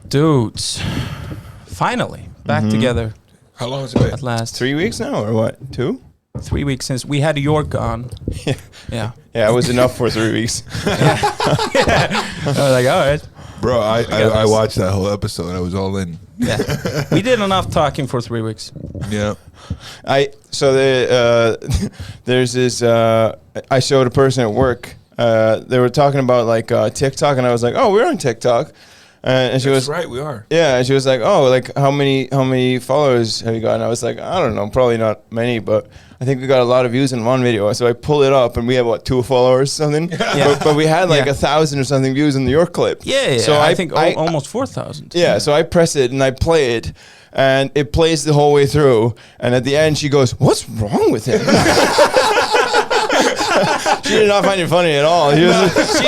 Dudes, finally back together. How long has it been? At last. 3 weeks now, or what? 2? 3 weeks since we had York on. Yeah. Yeah, it was enough for 3 weeks. I was like, all right. Bro, I watched that whole episode. I was all in. Yeah. We did enough talking for 3 weeks. Yeah. There's this. I showed a person at work. They were talking about like TikTok, and I was like, "Oh, we're on TikTok." And she was right, we are. Yeah, and she was like, "Oh, like how many followers have you got?" And I was like, "I don't know, probably not many, but I think we got a lot of views in one video." So I pull it up, and we have 2 followers or something. Yeah. But we had like 1,000 or something views in the York clip. Yeah. So I think almost 4,000. Yeah. So I press it and I play it, and it plays the whole way through. And at the end, she goes, "What's wrong with him?" She did not find it funny at all. She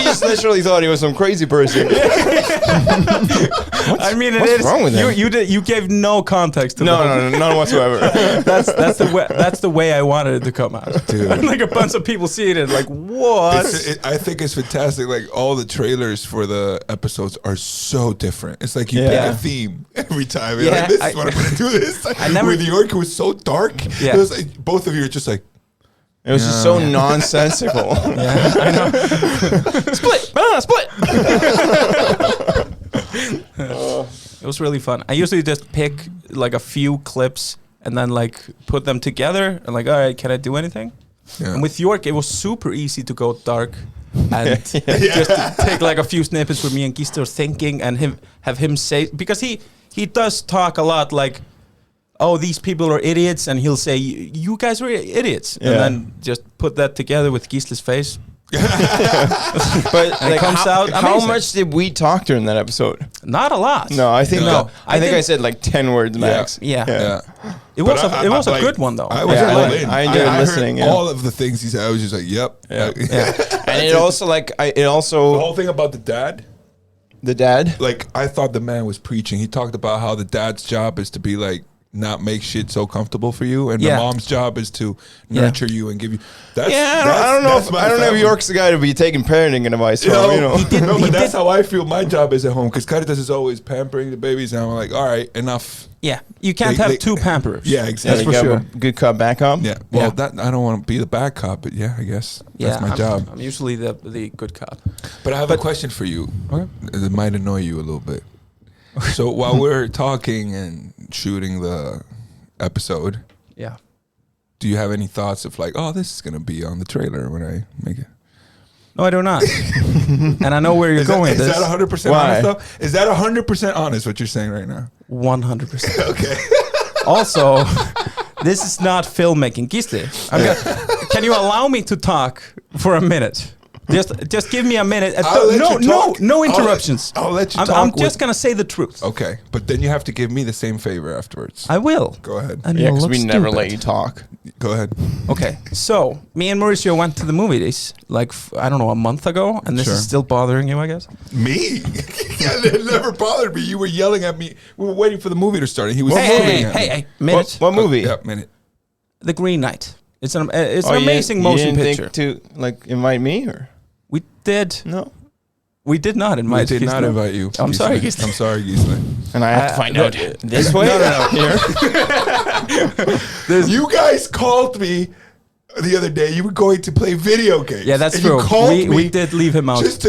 just literally thought he was some crazy person. I mean, what's wrong with him? You gave no context to none whatsoever. that's the way I wanted it to come out. Dude. Like a bunch of people see it and like, what? I think it's fantastic. Like all the trailers for the episodes are so different. It's like you pick a theme every time. You're like, this is what I'm going to do this. Like, with York, it was so dark. Yeah. It was like both of you are just like, it was just so nonsensical. Yeah, I know. Split, banana split. It was really fun. I usually just pick like a few clips and then like put them together and like, all right, can I do anything? Yeah. And with York, it was super easy to go dark and just take like a few snippets where me and Gísli are thinking and have him say, because he does talk a lot like, oh, these people are idiots, and he'll say, you guys are idiots, and then just put that together with Gísli's face. But like, comes out how much did we talk during that episode? Not a lot. No, I think I said like 10 words max. Yeah. It was a good one though. I was all in. I enjoyed listening. Heard all of the things he said. I was just like, yep. And it also like the whole thing about the dad. The dad? Like I thought the man was preaching. He talked about how the dad's job is to be like, not make shit so comfortable for you, and the mom's job is to nurture you and give you. I don't know if York's the guy to be taking parenting advice from. But that's how I feel. My job is at home because Caritas is always pampering the babies, and I'm like, all right, enough. Yeah, you can't have two pamperers. Yeah, exactly. That's for sure. Good cop, bad cop. Yeah. Well, that I don't want to be the bad cop, but I guess that's my job. I'm usually the good cop. But I have a question for you. Okay. It might annoy you a little bit. So while we're talking and shooting the episode, do you have any thoughts of like, oh, this is gonna be on the trailer when I make it? No, I do not. And I know where you're going. Is that 100% honest though? Is that 100% honest what you're saying right now? 100%. Okay. Also, this is not filmmaking. Gísli, can you allow me to talk for a minute? Just give me a minute. No interruptions. I'll let you talk. I'm just gonna say the truth. Okay, but then you have to give me the same favor afterwards. I will. Go ahead. Because we never let you talk. Go ahead. Okay, so me and Mauricio went to the movies like I don't know, a month ago, and this is still bothering you, I guess. Me? It never bothered me. You were yelling at me. We were waiting for the movie to start, and he was hey, minute. What movie? Yeah, minute. The Green Knight. It's an amazing motion picture. You didn't think to like invite me or? We did. No. We did not invite you. We did not invite you. I'm sorry, Gísli. I'm sorry, Gísli. And I have to find out this way? No. Here. You guys called me the other day. You were going to play video games. Yeah, that's and true. You called me we did leave him out. Just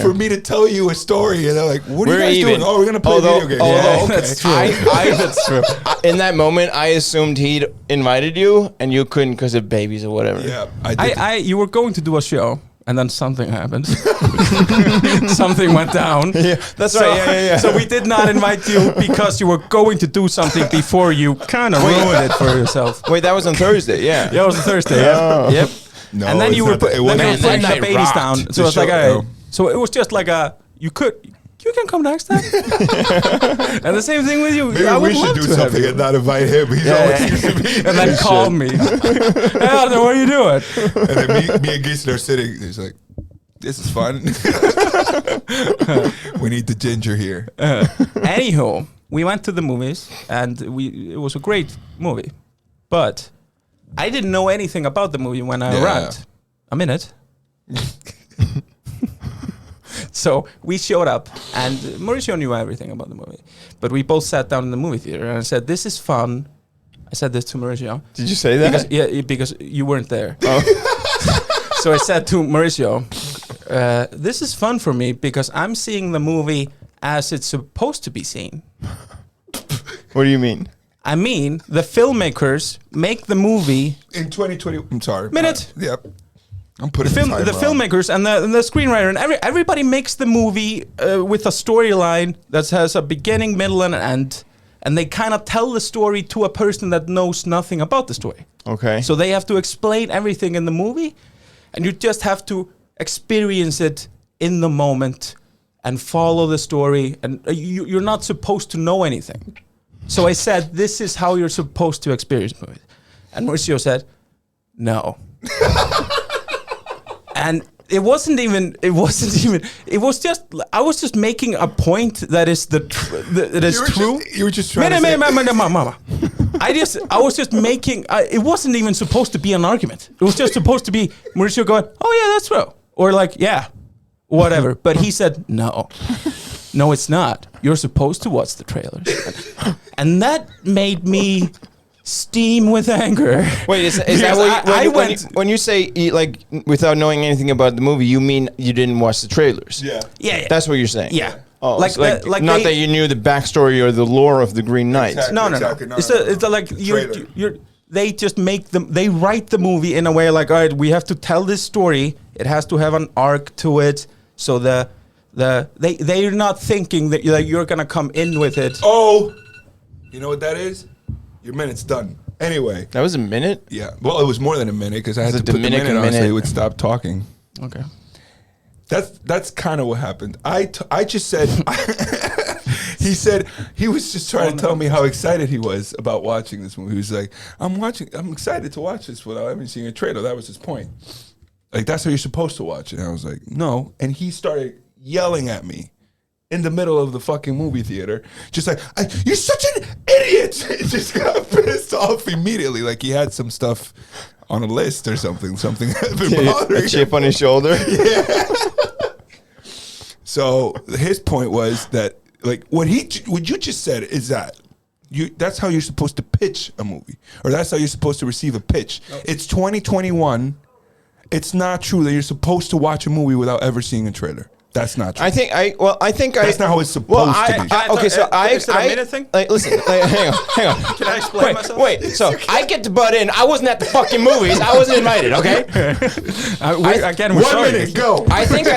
for me to tell you a story. And they're like, what are you guys doing? Oh, we're going to play video games. Okay. That's true. That's true. In that moment, I assumed he'd invited you and you couldn't because of babies or whatever. Yeah, I did. You were going to do a show. And then something happened. Something went down. Yeah, that's right. Yeah. So we did not invite you because you were going to do something before you kind of ruined it for yourself. Wait, that was on Thursday. Yeah. Yeah, it was on Thursday. Yeah. Yep. No, and then you were putting the babies down. So it's like, all right. So it was just like you can come next time. And the same thing with you. Maybe we should do something and not invite him. He's always used to be. And then call me. Hey, Arnór, what are you doing? And then me and Gísli are sitting. He's like, this is fun. We need the ginger here. Anyhow, we went to the movies and it was a great movie. But I didn't know anything about the movie when I arrived. A minute. So we showed up, and Mauricio knew everything about the movie. But we both sat down in the movie theater, and I said, "This is fun." I said this to Mauricio. Did you say that? Because you weren't there. Oh. So I said to Mauricio, "This is fun for me because I'm seeing the movie as it's supposed to be seen." What do you mean? I mean, the filmmakers make the movie in 2020. I'm sorry. Minute. Yep. I'm putting the filmmakers and the screenwriter and everybody makes the movie with a storyline that has a beginning, middle, and end, and they kind of tell the story to a person that knows nothing about the story. Okay. So they have to explain everything in the movie, and you just have to experience it in the moment and follow the story. And you're not supposed to know anything. So I said, "This is how you're supposed to experience movies," and Mauricio said, "No." And it was just, I was just making a point that is true. You were just trying to say. I was just making, it wasn't even supposed to be an argument. It was just supposed to be Mauricio going, "Oh yeah, that's true." Or like, "Yeah, whatever." But he said, "No, it's not. You're supposed to watch the trailers." And that made me steam with anger. Wait, is that what when you say like without knowing anything about the movie, you mean you didn't watch the trailers? Yeah. That's what you're saying. Yeah. Oh, like not that you knew the backstory or the lore of the Green Knight. Exactly, No. It's like they just make them. They write the movie in a way like, all right, we have to tell this story. It has to have an arc to it. So they're not thinking that you're gonna come in with it. Oh, you know what that is? Your minute's done. Anyway. That was a minute? Yeah. Well, it was more than a minute because I had to put the minute on so he would stop talking. Okay. That's kind of what happened. I just said, he said, he was just trying to tell me how excited he was about watching this movie. He was like, I'm excited to watch this without having seen a trailer. That was his point. Like, that's how you're supposed to watch it. And I was like, no. And he started yelling at me in the middle of the fucking movie theater, just like, "You're such an idiot!" Just got pissed off immediately, like he had some stuff on a list or something had been bothering a chip on his shoulder. Yeah. So his point was that, like, what you just said is that's how you're supposed to pitch a movie, or that's how you're supposed to receive a pitch. Nope. It's 2021. It's not true that you're supposed to watch a movie without ever seeing a trailer. That's not true. That's not how it's supposed to be. Is it a minute thing? Listen, hang on. Can I explain myself? Wait, so I get to butt in. I wasn't at the fucking movies. I wasn't invited, okay? We're 1 minute, go. I think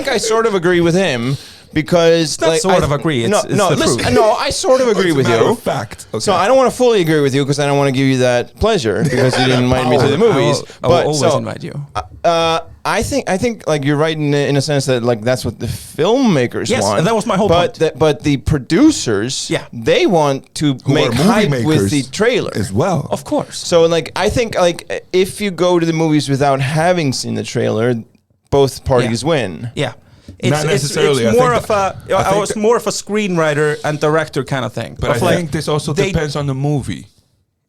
I sort of agree with him. Because it's agree. It's the truth. No, I sort of agree with you. Fact. Okay. So I don't want to fully agree with you because I don't want to give you that pleasure because you didn't invite me to the movies. I will always invite you. I think like you're right in a sense that like that's what the filmmakers want. Yes, that was my whole point. But the producers, they want to make hype with the trailer as well. Of course. So like I think like if you go to the movies without having seen the trailer, both parties win. Yeah. Not necessarily. It's more I was more of a screenwriter and director kind of thing. But I think this also depends on the movie.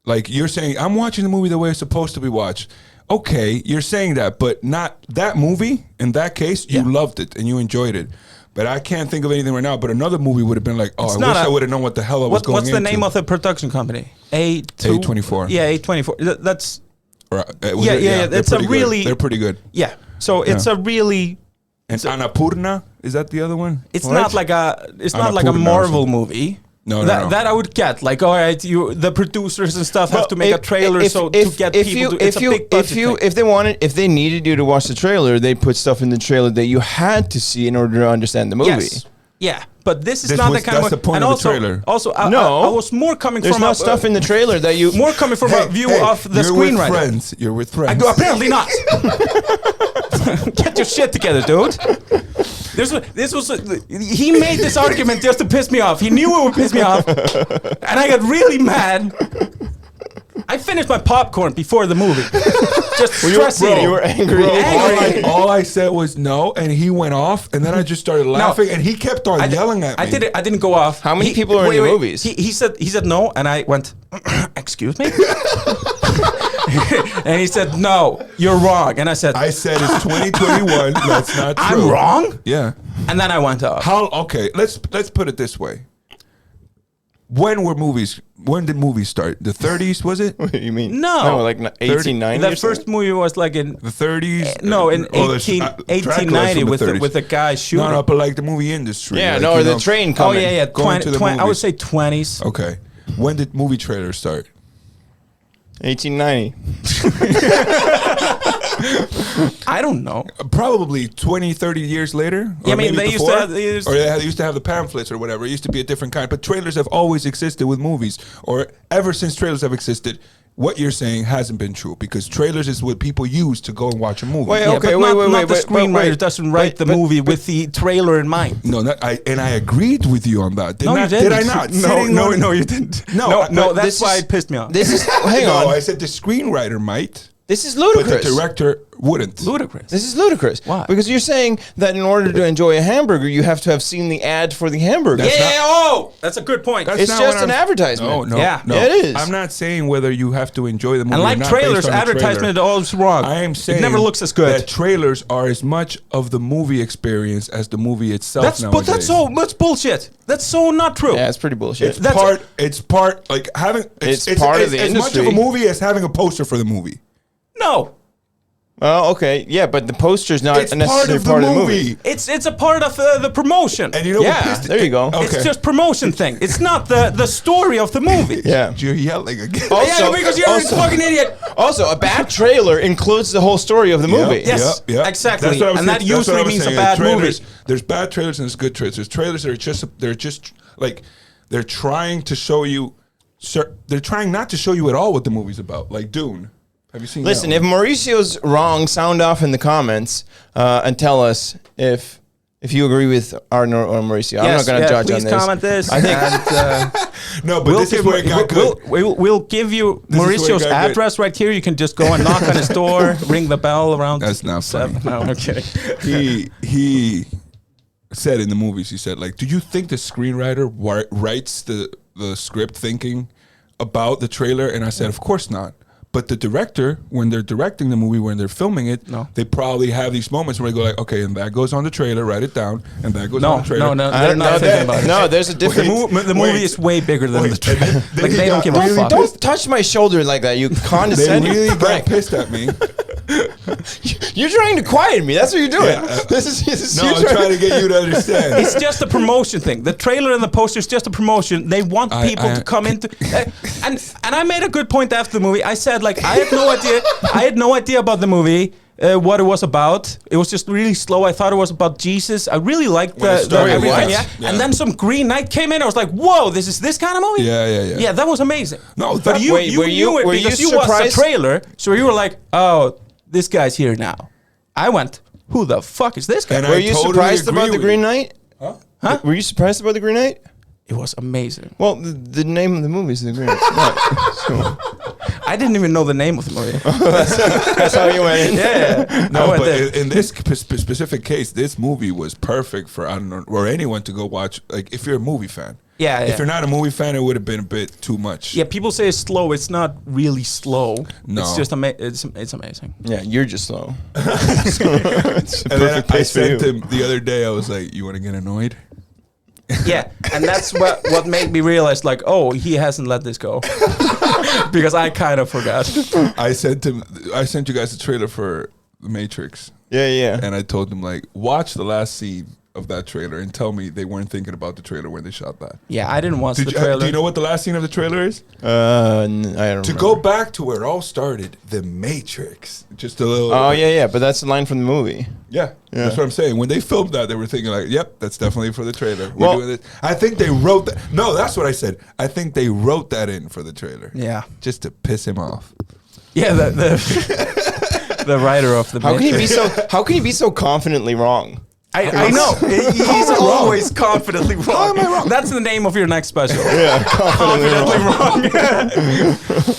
Like you're saying, I'm watching the movie the way it's supposed to be watched. Okay, you're saying that, but not that movie. In that case, you loved it and you enjoyed it. But I can't think of anything right now. But another movie would have been like, I wish I would have known what the hell I was going into. What's the name of the production company? A24. Yeah, A24. That's... Right. It's a really... They're pretty good. Yeah. So it's a really... And Annapurna, is that the other one? It's not like a Marvel movie. No. That I would get. Like, all right, the producers and stuff have to make a trailer to get people. It's a big budget thing. If they needed you to watch the trailer, they put stuff in the trailer that you had to see in order to understand the movie. Yes. Yeah, but this is not the kind of... That's the point of the trailer. Also, I was more coming from... There's no stuff in the trailer that you... More coming from a view of the screenwriter. You're with friends. Apparently not. Get your shit together, dude. He made this argument just to piss me off. He knew it would piss me off. And I got really mad. I finished my popcorn before the movie. just stressing. You were angry. All I said was no, and he went off, and then I just started laughing, and he kept on yelling at me. I didn't go off. How many people are in the movies? He said no, and I went, excuse me? And he said, no, you're wrong. And I said it's 2021. That's not true. I'm wrong? Yeah. And then I went off. Okay, let's put it this way. When did movies start? The 30s, was it? What do you mean? No, like 1890. The first movie was like in the 30s. No, in 1890 with the guy shooting. No, but like the movie industry. Yeah, like, the train coming. Oh yeah. I would say 20s. Okay. When did movie trailers start? 1890. I don't know. Probably 20, 30 years later. Yeah, I mean, they used to have... they used to have the pamphlets or whatever. It used to be a different kind. But trailers have always existed with movies. Or ever since trailers have existed, what you're saying hasn't been true. Because trailers is what people use to go and watch a movie. Wait, the screenwriter doesn't write the movie with the trailer in mind. No, I agreed with you on that. You didn't. Did I not? No, you didn't. No, that's why it pissed me off. This is... Hang on. No, I said the screenwriter might. This is ludicrous. But the director wouldn't. Ludicrous. This is ludicrous. Why? Because you're saying that in order to enjoy a hamburger, you have to have seen the ad for the hamburger. That's a good point. It's just an advertisement. No. Yeah, it is. I'm not saying whether you have to enjoy the movie. And like trailers, advertisement is always wrong. I am saying it never looks as good. That trailers are as much of the movie experience as the movie itself. But that's so much bullshit. That's so not true. Yeah, it's pretty bullshit. It's part like having. It's part of the industry. As much of a movie as having a poster for the movie. No. Well, okay, yeah, but the poster's not necessarily part of the movie. It's a part of the promotion. And you know what there you go. Okay. It's just promotion thing. It's not the story of the movie. Yeah. You're yelling again. Because you're a fucking idiot. Also, a bad trailer includes the whole story of the movie. Yes, exactly. And that usually means a bad movie. There's bad trailers and there's good trailers. There's trailers that are just like they're trying to show you. They're trying not to show you at all what the movie's about, like Dune. Have you seen Listen, if Mauricio's wrong, sound off in the comments and tell us if you agree with Arnór or Mauricio. I'm not going to judge on this. Please comment this. I think no, but this is where it got good. We'll give you Mauricio's address right here. You can just go and knock on his door, ring the bell around. That's not funny. No, okay. He said in the movies, he said, like, do you think the screenwriter writes the script thinking about the trailer? And I said, of course not. But the director, when they're directing the movie, when they're filming it, they probably have these moments where they go like, okay, and that goes on the trailer, write it down, and that goes on the trailer. No, they're not thinking about it. No, there's a different... The movie is way bigger than the trailer. Like, they don't give a fuck. Don't touch my shoulder like that, you condescending They really prick. got pissed at me. You're trying to quiet me. That's what you're doing. Yeah, this is no, I'm trying to get you to understand. It's just a promotion thing. The trailer and the poster is just a promotion. They want people to come into... and I made a good point after the movie. I said, like, I had no idea about the movie, what it was about. It was just really slow. I thought it was about Jesus. I really liked the everything. Yeah. And then some Green Knight came in. I was like, whoa, this is this kind of movie? Yeah, that was amazing. No, but you knew it because you watched the trailer. So you were like, oh, this guy's here now. I went, who the fuck is this guy? And were you surprised about the Green Knight? Huh? Were you surprised about the Green Knight? It was amazing. Well, the name of the movie is The Green Knight. I didn't even know the name of the movie. That's how you went in. Yeah. No, but in this specific case, this movie was perfect for or anyone to go watch. Like, if you're a movie fan. Yeah. If you're not a movie fan, it would have been a bit too much. Yeah, people say it's slow. It's not really slow. No. It's just it's amazing. Yeah, you're just slow. And then I said to him the other day, I was like, you want to get annoyed? Yeah, and that's what made me realize, like, oh, he hasn't let this go. Because I kind of forgot. I sent you guys a trailer for The Matrix. Yeah. And I told them, like, watch the last scene of that trailer and tell me they weren't thinking about the trailer when they shot that. Yeah, I didn't watch the trailer. Do you know what the last scene of the trailer is? I don't remember. To go back to where it all started, The Matrix. Just a little... Oh, yeah, but that's the line from the movie. Yeah, that's what I'm saying. When they filmed that, they were thinking like, yep, that's definitely for the trailer. We're doing this. I think they wrote that. No, that's what I said. I think they wrote that in for the trailer. Yeah. Just to piss him off. Yeah, the writer of The Matrix. How can you be so confidently wrong? I know. He's always confidently wrong. How am I wrong? That's the name of your next special. Yeah, confidently wrong.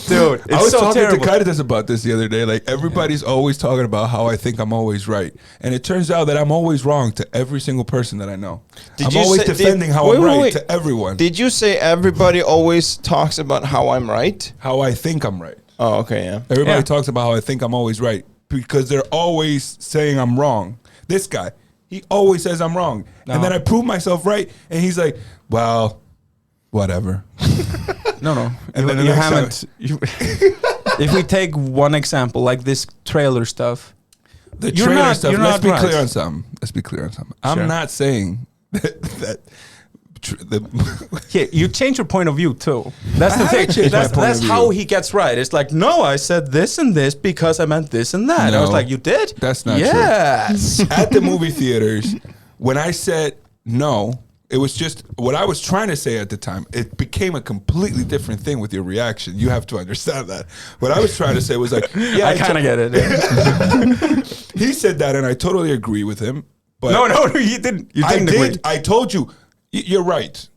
Dude, it's I was so talking terrible. to Caritas about this the other day. Like, everybody's always talking about how I think I'm always right. And it turns out that I'm always wrong to every single person that I know. I'm always defending how I'm right to everyone. Did you say everybody always talks about how I'm right? How I think I'm right. Oh, okay, yeah. Everybody talks about how I think I'm always right because they're always saying I'm wrong. This guy, he always says I'm wrong. No. And then I prove myself right, and he's like, well, whatever. No. And then you haven't. If we take one example, like this trailer stuff. The trailer stuff, let's be clear on something. I'm not saying that yeah, you change your point of view too. That's the thing. That's how he gets right. It's like, no, I said this and this because I meant this and that. No, I was like, you did? That's not true. Yes. At the movie theaters, when I said no, it was just what I was trying to say at the time. It became a completely different thing with your reaction. You have to understand that. What I was trying to say was like, yeah, I kind of get it. Yeah. He said that, and I totally agree with him. But no, you didn't. You didn't agree. I told you. You're right.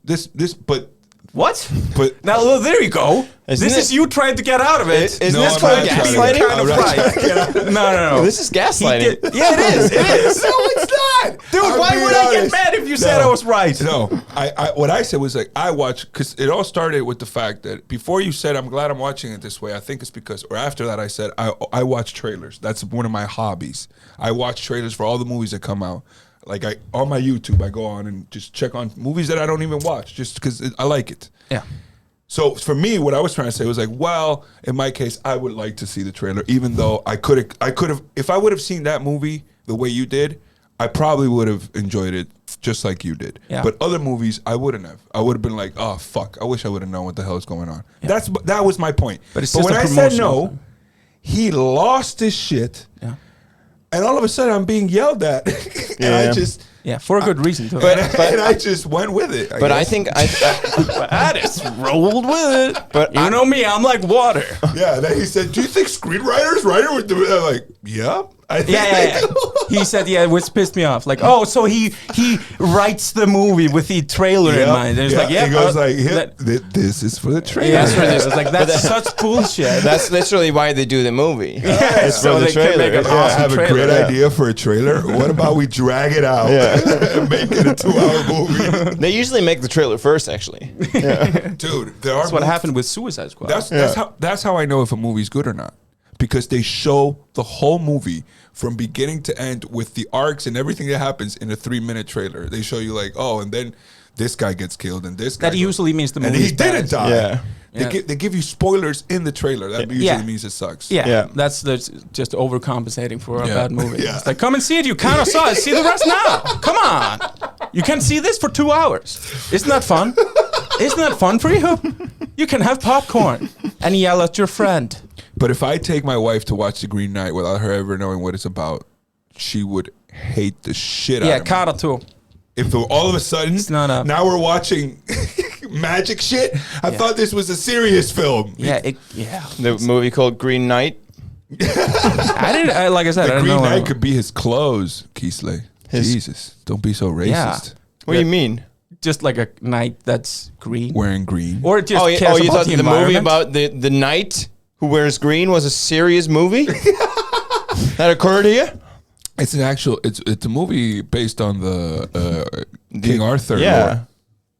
But what? But now there you go. This is you trying to get out of it. Isn't this called gaslighting? Kind of right. No. This is gaslighting. Yeah, it is. It is. No, it's not. Dude, why would I get mad if you said I was right? No, I what I said was like, I watched, because it all started with the fact that before you said, I'm glad I'm watching it this way, I think it's because, or after that I said, I watch trailers. That's one of my hobbies. I watch trailers for all the movies that come out. Like, on my YouTube, I go on and just check on movies that I don't even watch just because I like it. Yeah. So for me, what I was trying to say was like, well, in my case, I would like to see the trailer, even though I could have, if I would have seen that movie the way you did, I probably would have enjoyed it just like you did. Yeah. But other movies, I wouldn't have. I would have been like, oh, fuck, I wish I would have known what the hell is going on. Yeah. That was my point. But when I said no, he lost his shit. Yeah. And all of a sudden, I'm being yelled at. And I just... Yeah, for a good reason, too. But I just went with it. I just rolled with it. But you know me, I'm like water. Yeah, then he said, do you think screenwriters would do it? I'm like, yeah. Yeah. He said, yeah, which pissed me off. Like, oh, so he writes the movie with the trailer in mind. And it's like, yeah. He goes like, this is for the trailer. Yeah, that's for this. It's like, that's such bullshit. That's literally why they do the movie. Yeah, it's for the trailer. I have a great idea for a trailer. What about we drag it out and make it a 2-hour movie? They usually make the trailer first, actually. Yeah. Dude, that's what happened with Suicide Squad. That's how I know if a movie's good or not. Because they show the whole movie from beginning to end with the arcs and everything that happens in a 3-minute trailer. They show you like, oh, and then this guy gets killed and this guy. That usually means the movie. And he didn't die. Yeah. They give you spoilers in the trailer. That usually means it sucks. Yeah. That's just overcompensating for a bad movie. Yeah. It's like, come and see it. You kind of saw it. See the rest now. Come on. You can see this for 2 hours. Isn't that fun? Isn't that fun for you? You can have popcorn and yell at your friend. But if I take my wife to watch The Green Knight without her ever knowing what it's about, she would hate the shit out of me. Yeah, Cara too. If all of a sudden, now we're watching magic shit, I thought this was a serious film. Yeah, The movie called Green Knight. Like I said, the Green Knight could be his clothes, Gísli. Jesus, don't be so racist. Yeah. What do you mean? Just like a knight that's green. Wearing green. Or just you thought the movie about the knight who wears green was a serious movie? That occurred to you? It's it's a movie based on the King Arthur lore.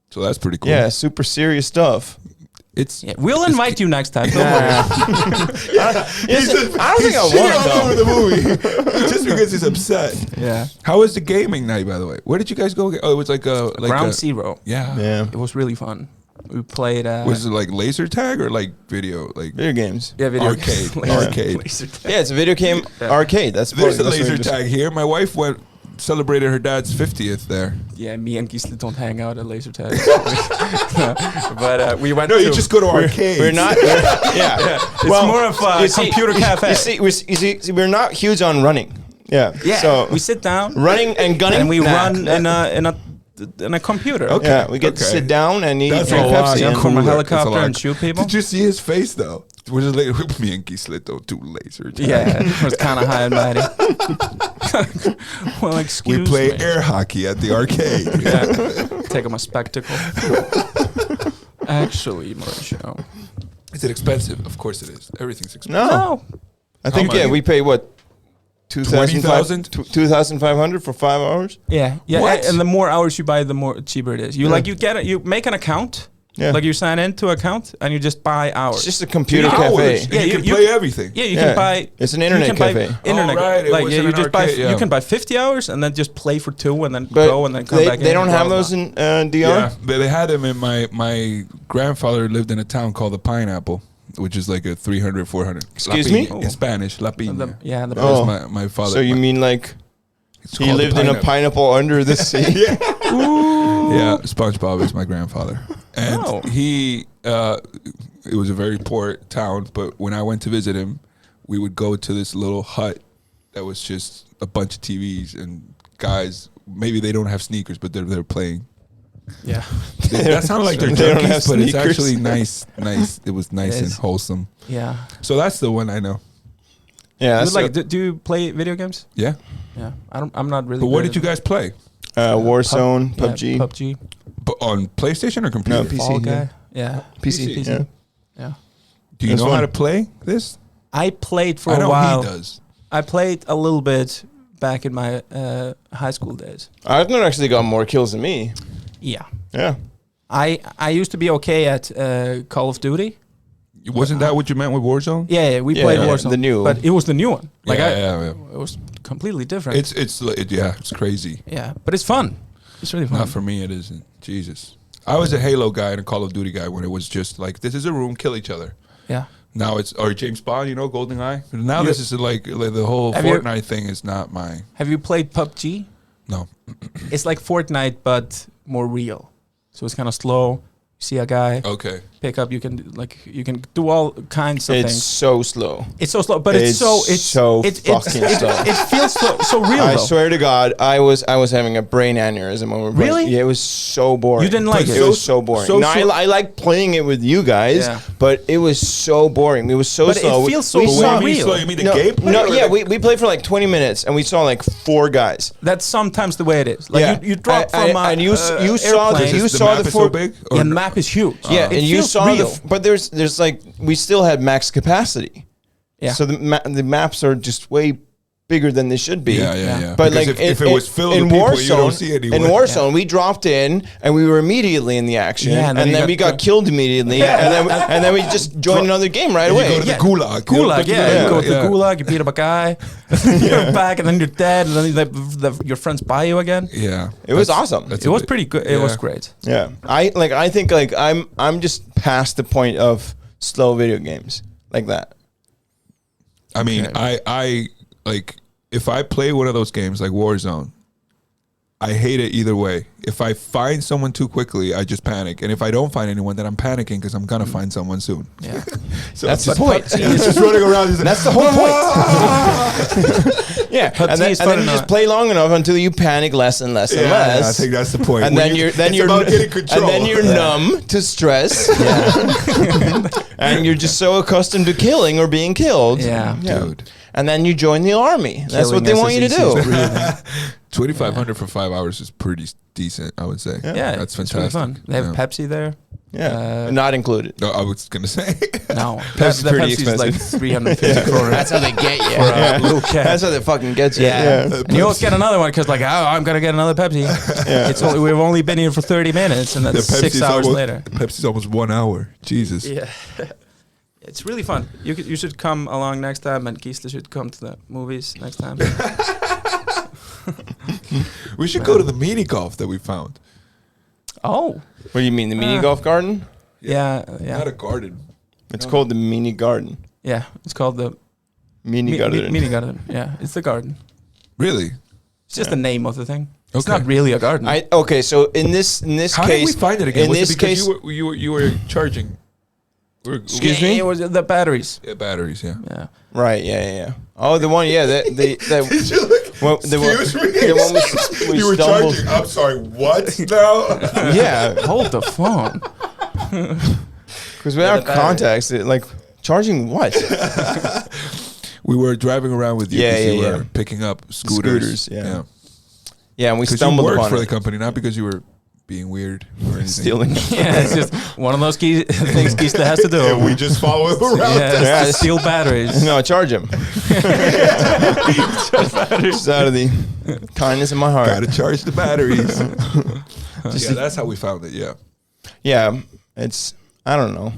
So that's pretty cool. Yeah, super serious stuff. We'll invite you next time. Don't worry. I don't think I want the movie just because he's upset. Yeah. How was the gaming night, by the way? Where did you guys go? Oh, it was like Ground Zero. Yeah. It was really fun. We played. Was it like laser tag or like video games? Yeah, video arcade. Games. Arcade. Laser tag. Yeah, it's a video game arcade. There's a laser tag here. My wife celebrated her dad's 50th there. Yeah, me and Gísli don't hang out at laser tag. But we went. No, you just go to arcades. We're not. It's more of a computer cafe. You see, we're not huge on running. Yeah. So we sit down, running and gunning, and we run in a computer. Okay. Yeah, we get to sit down and eat Pepsi and from a helicopter and shoot people. Did you see his face though? Me and Gísli don't do laser tag. Yeah, it was kind of high and mighty. Well, excuse me. We play me. air hockey at the arcade. Take my spectacle. Actually, Mauricio. Is it expensive? Of course it is. Everything's expensive. No. I think, we pay, what, 2,500 for 5 hours? Yeah. What? And the more hours you buy, the more cheaper it is. You you make an account. Yeah. Like you sign into an account and you just buy hours. It's just a computer cafe. Yeah, you can play everything. Yeah, you can buy. It's an internet cafe. You just buy. You can buy 50 hours and then just play for 2 and then go and then come back. They don't have those in DR. Yeah, they had them in my grandfather lived in a town called the Pineapple, which is like a 300, 400. Excuse me? In Spanish, La Piña. That's my father. So you mean like he lived in a pineapple under the sea? Yeah, SpongeBob is my grandfather. And he, it was a very poor town, but when I went to visit him, we would go to this little hut that was just a bunch of TVs and guys, maybe they don't have sneakers, but they're playing. Yeah. That sounded like they're junkies, but it's actually nice. It was nice and wholesome. Yeah. So that's the one I know. Yeah. Do you play video games? Yeah. Yeah. I'm not really. But what did you guys play? Warzone, PUBG. PUBG. But on PlayStation or computer? No, PC. Yeah. PC. Yeah. Do you know how to play this? I played for a while. He does. I played a little bit back in my high school days. Arnór actually got more kills than me. Yeah. Yeah. I used to be okay at Call of Duty. Wasn't that what you meant with Warzone? Yeah, we played Warzone. The new, but it was the new one. Like it was completely different. It's crazy. Yeah, but it's fun. It's really fun. Not for me, it isn't. Jesus, I was a Halo guy and a Call of Duty guy when it was just like this is a room, kill each other. Yeah. Now it's James Bond, GoldenEye. Now this is like the whole Fortnite thing is not my. Have you played PUBG? No. It's like Fortnite but more real. So it's kind of slow. You see a guy. Okay. Pick up. You can do all kinds of things. It's so slow. It's so slow, but it's so fucking slow. It feels so real. I swear to God, I was having a brain aneurysm when we were playing. Really? Yeah, it was so boring. You didn't like it? It was so boring. I like playing it with you guys, but it was so boring. It was so slow. But it feels so real. You mean the gameplay? No, yeah, we played for like 20 minutes and we saw like 4 guys. That's sometimes the way it is. Like you drop from and you saw the 4 big. Yeah, the map is huge. Yeah, and you saw but there's like we still had max capacity. Yeah. So the maps are just way bigger than they should be. Yeah. But because like if it was filled with people, you don't see anyone. In Warzone, we dropped in and we were immediately in the action, and then we got killed immediately, and then we just joined another game right away. You go to the gulag. You go to the gulag, you beat up a guy, you're back, and then you're dead, and then your friends buy you again. Yeah, it was awesome. It was pretty good. It was great. Yeah, I think I'm just past the point of slow video games like that. I mean, I like if I play one of those games like Warzone, I hate it either way. If I find someone too quickly, I just panic, and if I don't find anyone, then I'm panicking because I'm gonna find someone soon. Yeah, so that's the point. He's just running around. That's the whole point. Yeah, and then you just play long enough until you panic less and less and less. I think that's the point. And then you're numb to stress. And you're just so accustomed to killing or being killed. Yeah, dude. And then you join the army. That's what they want you to do. 2,500 for 5 hours is pretty decent, I would say. Yeah, that's fantastic. Really fun. They have Pepsi there. Yeah, not included. No, I was gonna say no. Pepsi's pretty expensive. Like 350 kroner. That's how they get you. That's how they fucking get you. And you always get another one because like I'm gonna get another Pepsi. We've only been here for 30 minutes, and that's 6 hours later. Pepsi's almost 1 hour. Jesus. Yeah. It's really fun. You should come along next time, and Gísli should come to the movies next time. We should go to the mini golf that we found. Oh. What do you mean, the mini golf garden? Yeah. Not a garden. It's called the mini garden. Yeah, it's called the mini garden. Mini garden. Yeah, it's the garden. Really? It's just the name of the thing. It's not really a garden. Okay, so in this case, how did we find it again? In this case, you were charging. Excuse me? It was the batteries. Yeah, batteries. Yeah. Right. Yeah. Oh, the one. Yeah. That. Did you look? Excuse me. The one we you were charging. I'm sorry. What now? Yeah. Hold the phone. Because without context, charging what? We were driving around with you because you were picking up scooters. Yeah, and we stumbled stumbled you worked upon for it. the company, not because you were being weird or anything. Stealing. Yeah, it's just one of those things Gísli has to do. Yeah, we just follow him around. Yeah, to steal batteries. No, charge him. Just out of the kindness of my heart. Gotta charge the batteries. Yeah, that's how we found it. Yeah. Yeah, it's, I don't know.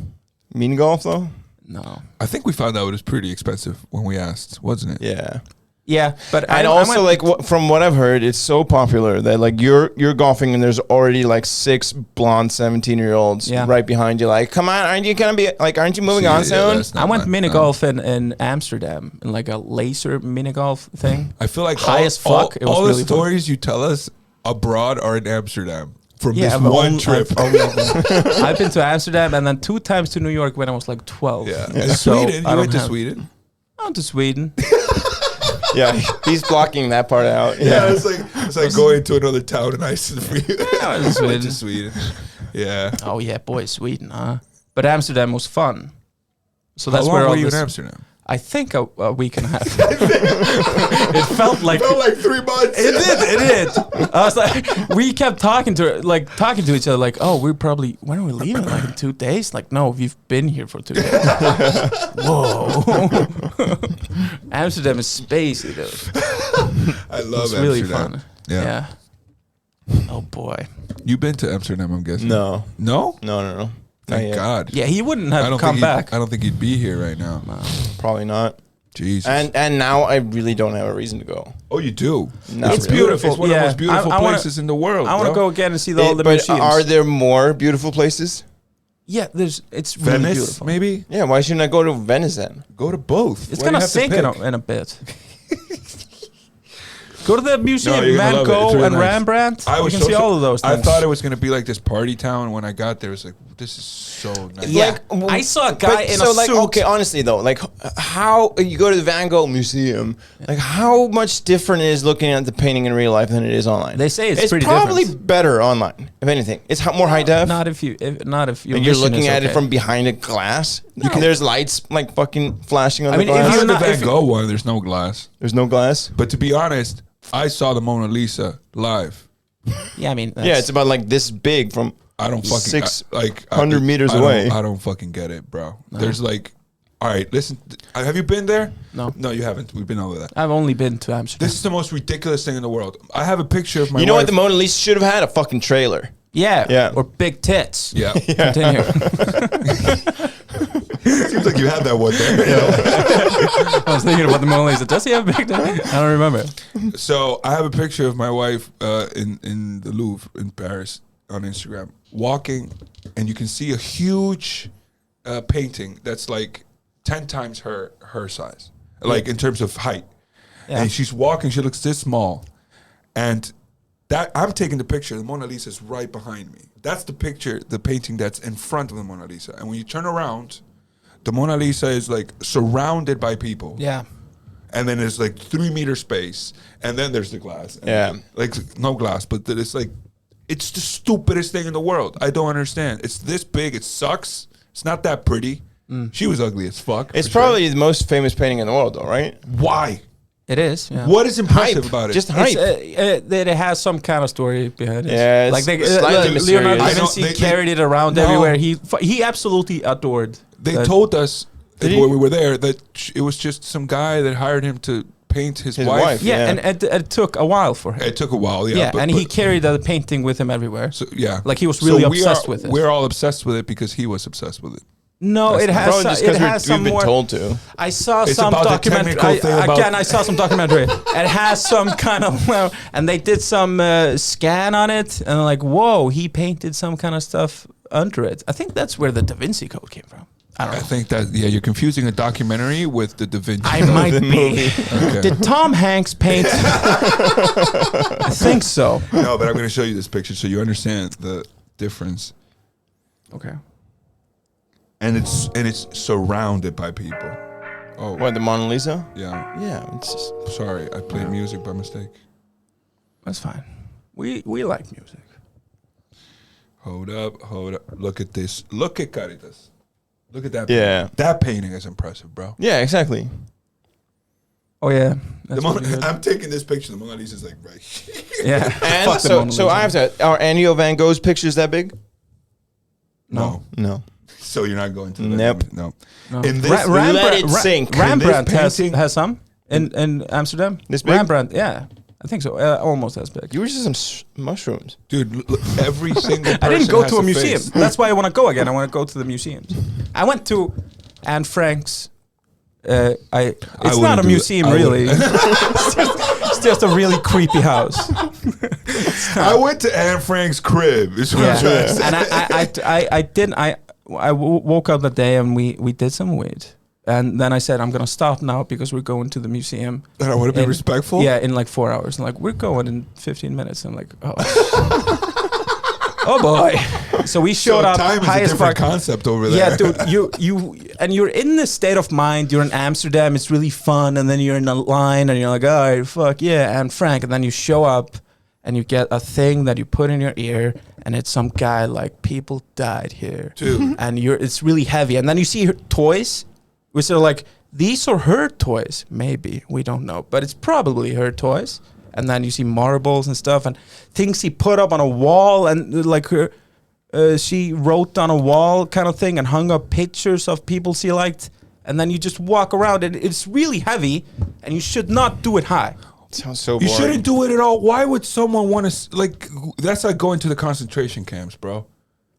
Mini golf though? No. I think we found out it was pretty expensive when we asked, wasn't it? Yeah. Yeah, but And also, like, from what I've heard, it's so popular that, like, you're golfing and there's already, like, 6 blonde 17-year-olds right behind you. Like, come on, aren't you moving on soon? I went mini golf in Amsterdam, in, like, a laser mini golf thing. I feel like high as fuck. It was all really the stories you tell us abroad are in Amsterdam. From this I've one trip. I've been to Amsterdam and then 2 times to New York when I was like 12. Yeah. So Sweden. You went to Sweden? I went to Sweden. Yeah, he's blocking that part out. Yeah, it's like going to another town in Iceland for you. I went to Sweden. Went to Sweden. Yeah. Oh yeah, boy, Sweden, huh? But Amsterdam was fun. So that's How where long all were you this, in Amsterdam? I think a week and a half. It felt like 3 months. It did. I was like, we kept talking to each other, like, oh, when are we leaving? Like in 2 days? Like, no, we've been here for 2 days. Whoa. Amsterdam is spacey, dude. I love it's Amsterdam. really fun. Yeah. Oh boy. You've been to Amsterdam, I'm guessing. No. No? No. Thank God. Yeah, he wouldn't have come back. I don't think he'd be here right now. No. Probably not. Jesus. And now I really don't have a reason to go. Oh, you do? Not It's really. beautiful. It's one of the most beautiful places in the world. I want to go again and see all the but museums. are there more beautiful places? Yeah, it's really Venice, beautiful. maybe? Yeah, why shouldn't I go to Venice then? Go to both. It's Why do gonna you have to sink pick? in a bit. Go to the museum, No, you're gonna Van love it. It's Gogh really and nice. Rembrandt. I You was can so see all of those things. I thought it was going to be like this party town. When I got there, it was like, this is so nice. Yeah, I saw a guy in a suit. Okay, honestly though, like how you go to the Van Gogh Museum, like how much different it is looking at the painting in real life than it is online. They say it's pretty probably different. better online. If anything, it's more high def. Not if you're You're looking at it from behind a glass. There's lights like fucking flashing on the glass. If you're the Van Gogh one, there's no glass. There's no glass. But to be honest, I saw the Mona Lisa live. Yeah, I mean, Yeah, it's about like this big from. I don't fucking 600 meters away. I don't fucking get it, bro. No. There's like, all right, listen. Have you been there? No, you haven't. We've been over that. I've only been to Amsterdam. This is the most ridiculous thing in the world. I have a picture of my. You know wife. what the Mona Lisa should have had? A fucking trailer. Yeah, or big tits. Yeah. Continue. Seems like you had that one there. I was thinking about the Mona Lisa. Does he have big tits? I don't remember. So I have a picture of my wife in the Louvre in Paris on Instagram walking, and you can see a huge painting that's like 10 times her size, like in terms of height. Yeah. And she's walking. She looks this small, and that I'm taking the picture. The Mona Lisa is right behind me. That's the picture, the painting that's in front of the Mona Lisa. And when you turn around, the Mona Lisa is like surrounded by people. Yeah. And then there's like 3 meter space, and then there's the glass. And yeah. Like no glass, but it's like, it's the stupidest thing in the world. I don't understand. It's this big. It sucks. It's not that pretty. She was ugly as fuck. It's probably the most famous painting in the world, though, right? Why? It is. Yeah. What is impressive about it? Just hype. It has some kind of story behind it. Yeah, like slightly Leonardo da mysterious. Vinci carried it around everywhere. He absolutely adored. They told us when we were there that it was just some guy that hired him to paint his wife. Yeah, and it took a while for him. It took a while, yeah. Yeah, and he carried the painting with him everywhere. So, yeah. Like he was really obsessed with it. We're all obsessed with it because he was obsessed with it. No, it has some we've more. Been told to. I saw it's some documentary. I saw some documentary. It has some kind of, and they did some scan on it, and like, whoa, he painted some kind of stuff under it. I think that's where the Da Vinci Code came from. I think that you're confusing a documentary with the Da Vinci I Code. might be. Okay. Did Tom Hanks paint? I think so. No, but I'm going to show you this picture so you understand the difference. Okay. And it's surrounded by people. Oh, what, the Mona Lisa? Yeah. Yeah. It's just sorry, I played music by mistake. That's fine. We like music. Hold up. Look at this. Look at Caritas. Look at that. Yeah. Painting. That painting is impressive, bro. Yeah, exactly. Oh yeah. I'm taking this picture. The Mona Lisa's like right here. Yeah. And so I have to. Are any of Van Gogh's pictures that big? No. So you're not going to. Nope. No. In this, let it sink. Rembrandt has some in Amsterdam. This big? Rembrandt, yeah. I think so. Almost as big. You were just some mushrooms, dude. Every single. I didn't go to a museum. That's why I want to go again. I want to go to the museums. I went to Anne Frank's. It's not a museum, really. It's just a really creepy house. I went to Anne Frank's crib. Is what I'm trying to say. And I woke up that day and we did some weed. And then I said, I'm going to stop now because we're going to the museum. And I want to be respectful? Yeah, in like 4 hours. And like, we're going in 15 minutes. I'm like, oh. Oh boy. So we showed up. Time is a different concept over there. Yeah, dude, you're in this state of mind. You're in Amsterdam. It's really fun. And then you're in a line and you're like, all right, fuck yeah, Anne Frank. And then you show up and you get a thing that you put in your ear. And it's some guy like, people died here. Dude. And it's really heavy. And then you see her toys. We sort of like, these are her toys. Maybe. We don't know. But it's probably her toys. And then you see marbles and stuff and things he put up on a wall. And like she wrote on a wall kind of thing and hung up pictures of people she liked. And then you just walk around and it's really heavy. And you should not do it high. It sounds so boring. You shouldn't do it at all. Why would someone want to, like, that's like going to the concentration camps, bro.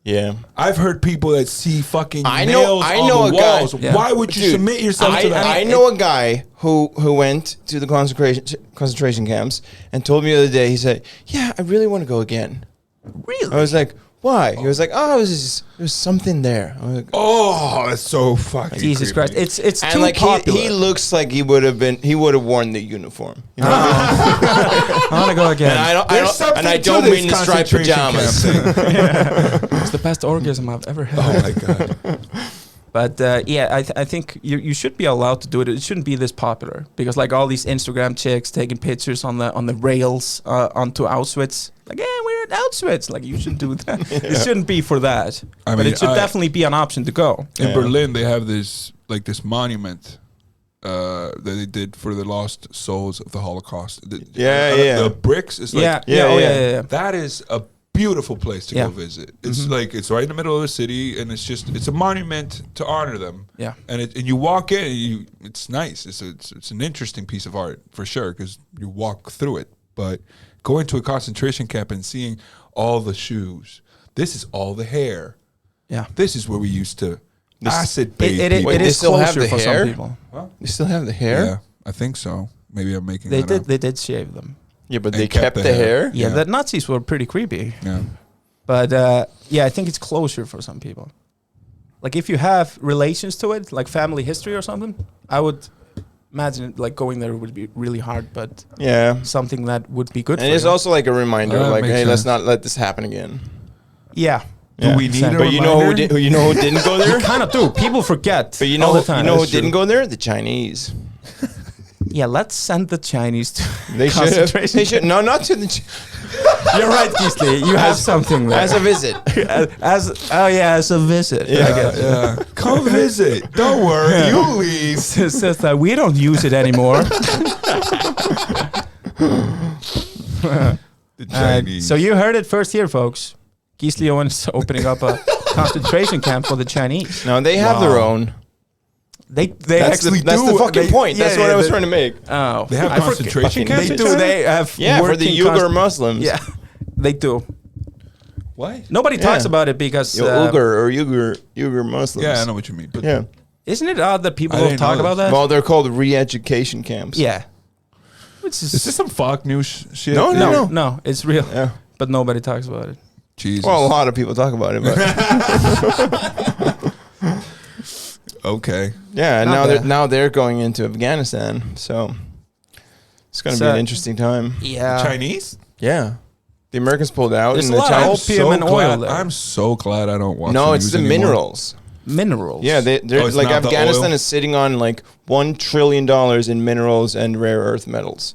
Yeah, I've heard people that see fucking nails on the walls. Yeah. Why would you submit yourself to that? I know a guy who went to the concentration camps and told me the other day. He said, "Yeah, I really want to go again." Really? I was like, "Why?" He was like, "Oh, there's something there." I was like, "Oh, that's so fucking Jesus creepy. Christ!" It's and too like popular. he looks like he would have worn the uniform. You know? I want to go again. And I don't mean the striped pajamas. It's the best orgasm I've ever had. Oh my god! But I think you should be allowed to do it. It shouldn't be this popular because like all these Instagram chicks taking pictures on the rails onto Auschwitz. Like, yeah, we're at Auschwitz. Like, you should do that. Yeah. It shouldn't be for that. But it should definitely be an option to go. In Berlin, they have this monument that they did for the lost souls of the Holocaust. The bricks is like yeah. That is a beautiful place to go visit. It's like it's right in the middle of the city, and it's a monument to honor them. Yeah, and you walk in, and it's nice. It's an interesting piece of art for sure because you walk through it. But going to a concentration camp and seeing all the shoes, this is all the hair. Yeah, this is where we used to acid bathe. It is still have the hair. Some people. Huh? They still have the hair. Yeah, I think so. Maybe I'm making. They did shave them. Yeah, but they kept the hair. Yeah, the Nazis were pretty creepy. Yeah. But I think it's closure for some people. Like if you have relations to it, like family history or something, I would imagine like going there would be really hard, but something that would be good and for it's you. also like a reminder, like, hey, sense. Let's not let this happen again. Yeah. Do we need a But you know who didn't go there? You kind of do. People forget. But you know who didn't go there? The Chinese. Yeah, let's send the Chinese to they concentration. They should. No, not to the. You're right, Gísli. You have something there. As a visit. as a visit. Yeah, I guess. Yeah. Come visit. Don't worry. You leave. Says that we don't use it anymore. The Chinese. So you heard it first here, folks. Gísli Owens opening up a concentration camp for the Chinese. No, they have their own. They actually do. That's the fucking point. That's what I was trying to make. Oh, they have concentration camps. They do. They have for the Uyghur Muslims. Yeah, they do. What? Nobody talks about it because Uyghur Muslims. Yeah, I know what you mean. But isn't it odd that people don't talk about that? Well, they're called re-education camps. Yeah. Is this some Fox News shit? No, it's real. Yeah. But nobody talks about it. Jesus. Well, a lot of people talk about it, but okay. Yeah, and now they're going into Afghanistan, so it's going to be an interesting time. Yeah. Chinese? Yeah. The Americans pulled out. There's and a lot of opium and oil there. I'm so glad I don't watch No, the it's news the anymore. minerals. Minerals? Yeah, they're like Afghanistan the is sitting on like $1 trillion in minerals and rare earth metals.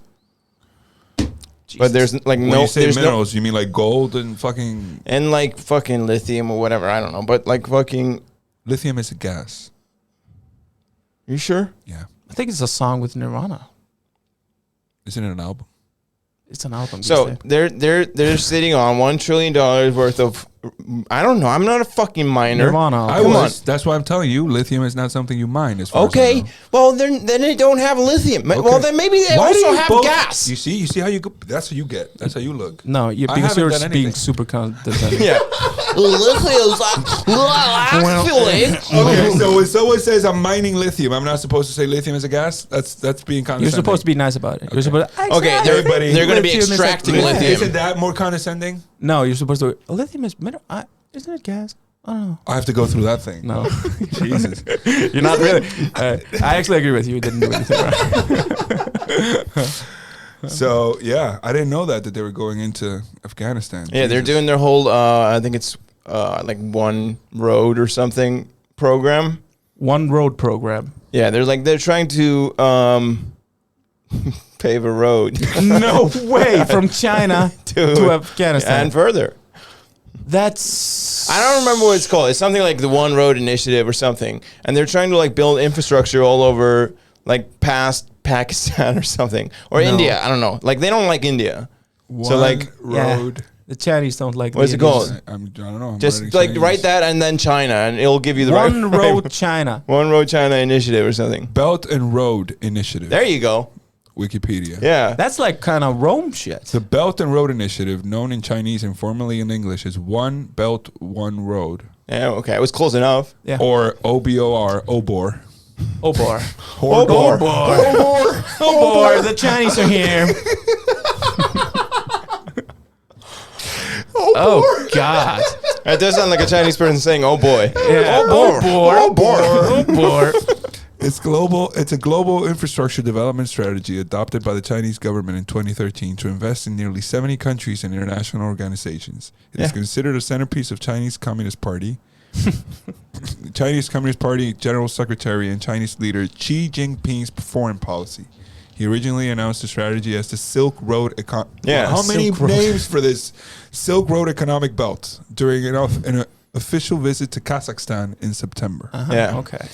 Jesus. But there's like when you say minerals, you mean like gold and fucking... And like fucking lithium or whatever, I don't know. But like fucking... Lithium is a gas. You sure? Yeah. I think it's a song with Nirvana. Isn't it an album? It's an album. So they're sitting on $1 trillion worth of. I don't know. I'm not a fucking miner. Nirvana. Come on. That's why I'm telling you, lithium is not something you mine. As far as I know. Well then they don't have lithium. Okay. Well then maybe they also have gas. You see how you go. That's what you get. That's how you look. No, because you're being super condescending. Yeah. Lithium's actually. Okay, so when someone says I'm mining lithium, I'm not supposed to say lithium is a gas. That's being condescending. You're supposed to be nice about it. Okay. You're supposed to, they're going to be extracting lithium. Isn't that more condescending? No, you're supposed to. Lithium is mineral. Isn't it gas? I don't know. I have to go through that thing. No, Jesus. You're not really. I actually agree with you. You didn't do anything right. So yeah, I didn't know that they were going into Afghanistan. Yeah, they're doing their whole. I think it's like one road or something program. One road program. Yeah, they're trying to pave a road. No way, from China to Afghanistan and further. That's. I don't remember what it's called. It's something like the One Road Initiative or something, and they're trying to like build infrastructure all over, like past Pakistan or something, or India. I don't know. Like they don't like India. So like road. Yeah, the Chinese don't like. What's it called? I don't know. Just like write that and then China, and it'll give you the One Road China. One Road China Initiative or something. Belt and Road Initiative. There you go. Wikipedia. Yeah. That's like kind of Rome shit. The Belt and Road Initiative, known in Chinese and formally in English, is One Belt, One Road. Yeah, okay. It was close enough. Yeah. Or OBOR, OBOR. OBOR. OBOR. OBOR. OBOR. The Chinese are here. Oh, God. That does sound like a Chinese person saying, oh, boy. Yeah. Oh, boy. Oh, boy. It's a global infrastructure development strategy adopted by the Chinese government in 2013 to invest in nearly 70 countries and international organizations. It is considered a centerpiece of Chinese Communist Party. The Chinese Communist Party General Secretary and Chinese leader Xi Jinping's foreign policy. He originally announced the strategy as the Silk Road How many names for this Silk Road Economic Belt during an official visit to Kazakhstan in September? Yeah. Okay.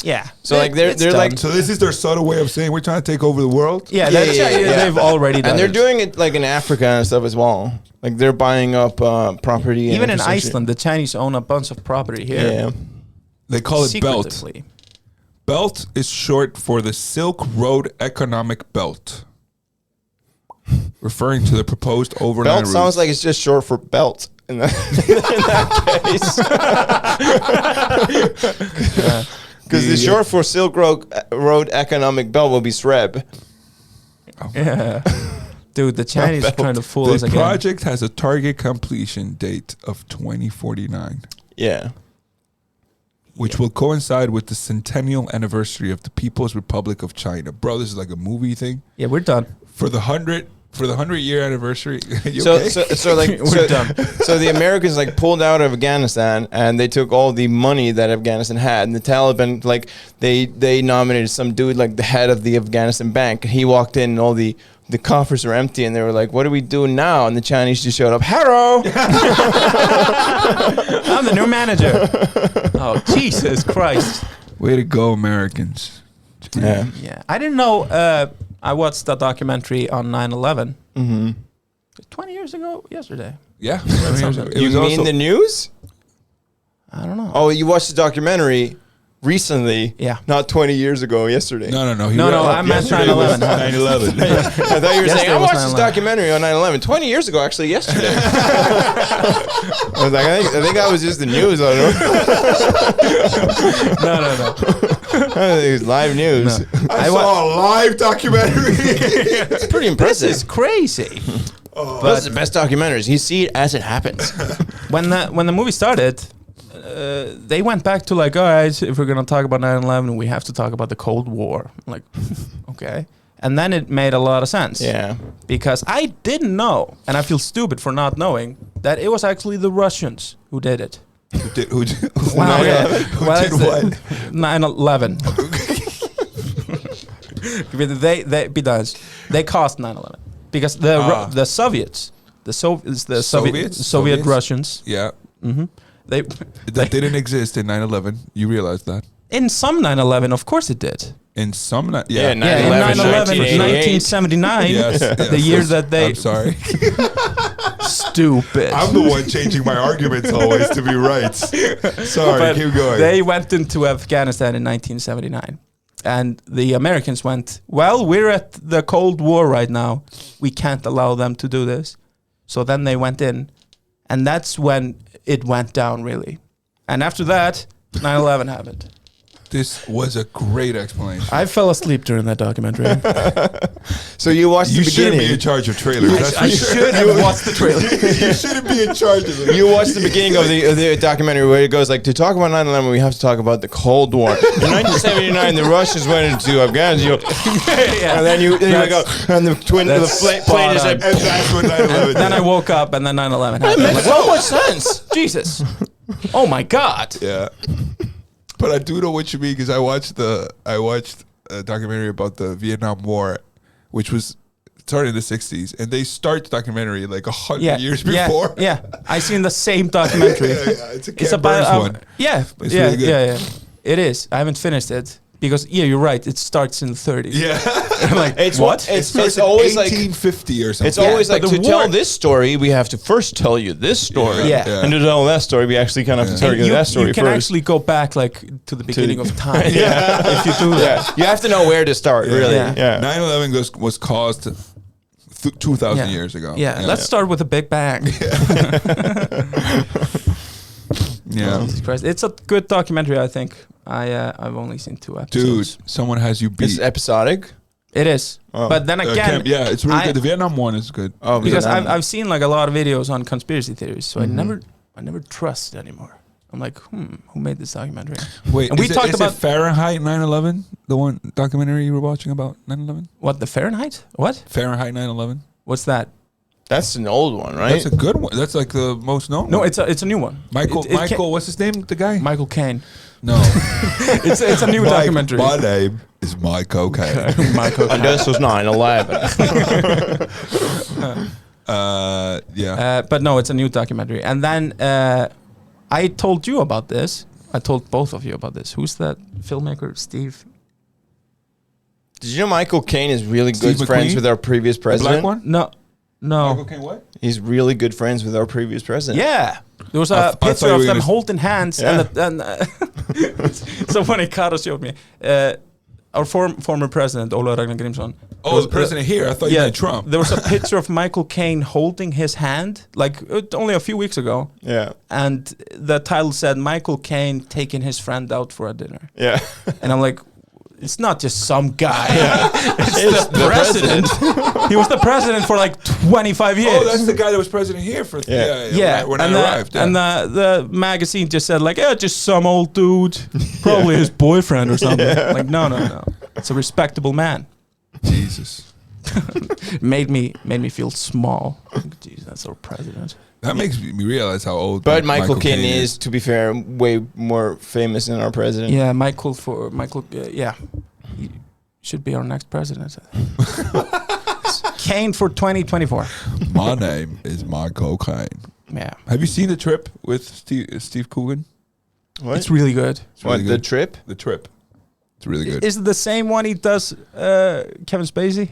Yeah. So like they're like, so this is their subtle way of saying we're trying to take over the world. Yeah, they've already done and they're it. doing it like in Africa and stuff as well. Like they're buying up property. Even in Iceland, the Chinese own a bunch of property here. Yeah. They call it Belt. Belt is short for the Silk Road Economic Belt, referring to the proposed overland route. Belt sounds like it's just short for belt. In that case. Because the short for Silk Road Economic Belt will be SREB. Yeah. Dude, the Chinese are trying to fool us again. The project has a target completion date of 2049. Yeah. Which will coincide with the centennial anniversary of the People's Republic of China. Bro, this is like a movie thing. Yeah, we're done. For the 100-year anniversary. So we're done. So the Americans like pulled out of Afghanistan and they took all the money that Afghanistan had, and the Taliban like they nominated some dude like the head of the Afghanistan bank. He walked in and all the coffers are empty, and they were like, "What do we do now?" And the Chinese just showed up. Hello, I'm the new manager. Oh, Jesus Christ! Way to go, Americans! Yeah. I didn't know. I watched that documentary on 9/11. 20 years ago, yesterday. Yeah. You mean the news? I don't know. Oh, you watched the documentary recently? Yeah. Not 20 years ago, yesterday. No. I meant 9/11. 9/11. I thought you were saying, I watched this 9/11. documentary on 9/11 20 years ago, actually, yesterday. I was like, I think that was just the news. I don't know. No. I think it was live news. No. I saw a live documentary. It's pretty impressive. This is crazy. But that's the best documentaries. You see it as it happens. When the movie started, they went back to like, all right, if we're gonna talk about 9/11, we have to talk about the Cold War. I'm like, okay. And then it made a lot of sense. Yeah. Because I didn't know, and I feel stupid for not knowing, that it was actually the Russians who did it. Who did what? 9/11. They caused 9/11 because the Soviets, Soviet Russians. Yeah. Mm-hmm. That didn't exist in 9/11. You realize that? In some 9/11, of course it did. In some, in 1979, yes, the year that they. I'm sorry. Stupid. I'm the one changing my arguments always to be right. Sorry, but keep going. They went into Afghanistan in 1979. And the Americans went, well, we're at the Cold War right now. We can't allow them to do this. So then they went in. And that's when it went down, really. And after that, 9/11 happened. This was a great explanation. I fell asleep during that documentary. So you watched the beginning. You shouldn't be in charge of trailers. I should have watched the trailer. You shouldn't be in charge of it. You watched the beginning of the documentary where it goes like, to talk about 9/11, we have to talk about the Cold War. In 1979, the Russians went into Afghanistan. And then you go, and the plane is like, and that's when 9/11 Then I woke up and then 9/11 happened. That makes so much sense. Jesus. Oh my God. Yeah. But I do know what you mean because I watched a documentary about the Vietnam War, which was started in the 60s, and they start the documentary like 100 years before. Yeah, I seen the same documentary. It's about one. It's really good. Yeah. It is. I haven't finished it because you're right. It starts in the 30s. Yeah, I'm like it's what? It's always 1850 or something. It's always like to tell this story, we have to first tell you this story. And to tell that story, we actually kind of have to tell you that story first. You can actually go back like to the beginning of time. If you do that. You have to know where to start. Really. 9/11 was caused 2,000 years ago. Let's start with the Big Bang. Jesus Christ. It's a good documentary, I think. I've only seen 2 episodes. Dude, someone has you beat. It's episodic. It is, but then again, it's really good. The Vietnam one is good. Oh, because I've seen like a lot of videos on conspiracy theories, so I never trust anymore. I'm like, who made this documentary? Wait, and we talked about Fahrenheit 9/11, the one documentary you were watching about 9/11. What, the Fahrenheit? What? Fahrenheit 9/11. What's that? That's an old one, right? That's a good one. That's like the most known. No, one. it's a new one. Michael, what's his name? The guy? Michael Caine. No, it's a new documentary. My name is Michael Caine. And this was 9/11. But no, it's a new documentary. And then I told you about this. I told both of you about this. Who's that filmmaker? Steve. Did you know Michael Caine is really good friends with our previous president? The black one? No. Michael Caine what? He's really good friends with our previous president. Yeah. There was a picture of them holding hands. Yeah. So funny, Kara showed me. Our former president, Ola Ragnar Grimsson. Oh, the president here. I thought you meant Trump. There was a picture of Michael Caine holding his hand, like only a few weeks ago. Yeah. And the title said, Michael Caine taking his friend out for a dinner. Yeah. And I'm like, it's not just some guy. It's the president. He was the president for like 25 years. Oh, that's the guy that was president here for when I arrived. And the magazine just said like, just some old dude, probably his boyfriend or something. Yeah. Like, no. It's a respectable man. Jesus. made me feel small. Jeez, that's our president. That makes me realize how old. But Michael Caine is, to be fair, way more famous than our president. Yeah, Michael. He should be our next president. Caine for 2024. My name is Michael Caine. Yeah. Have you seen The Trip with Steve Coogan? What? It's really good. The Trip? The Trip. It's really good. Is it the same one he does Kevin Spacey?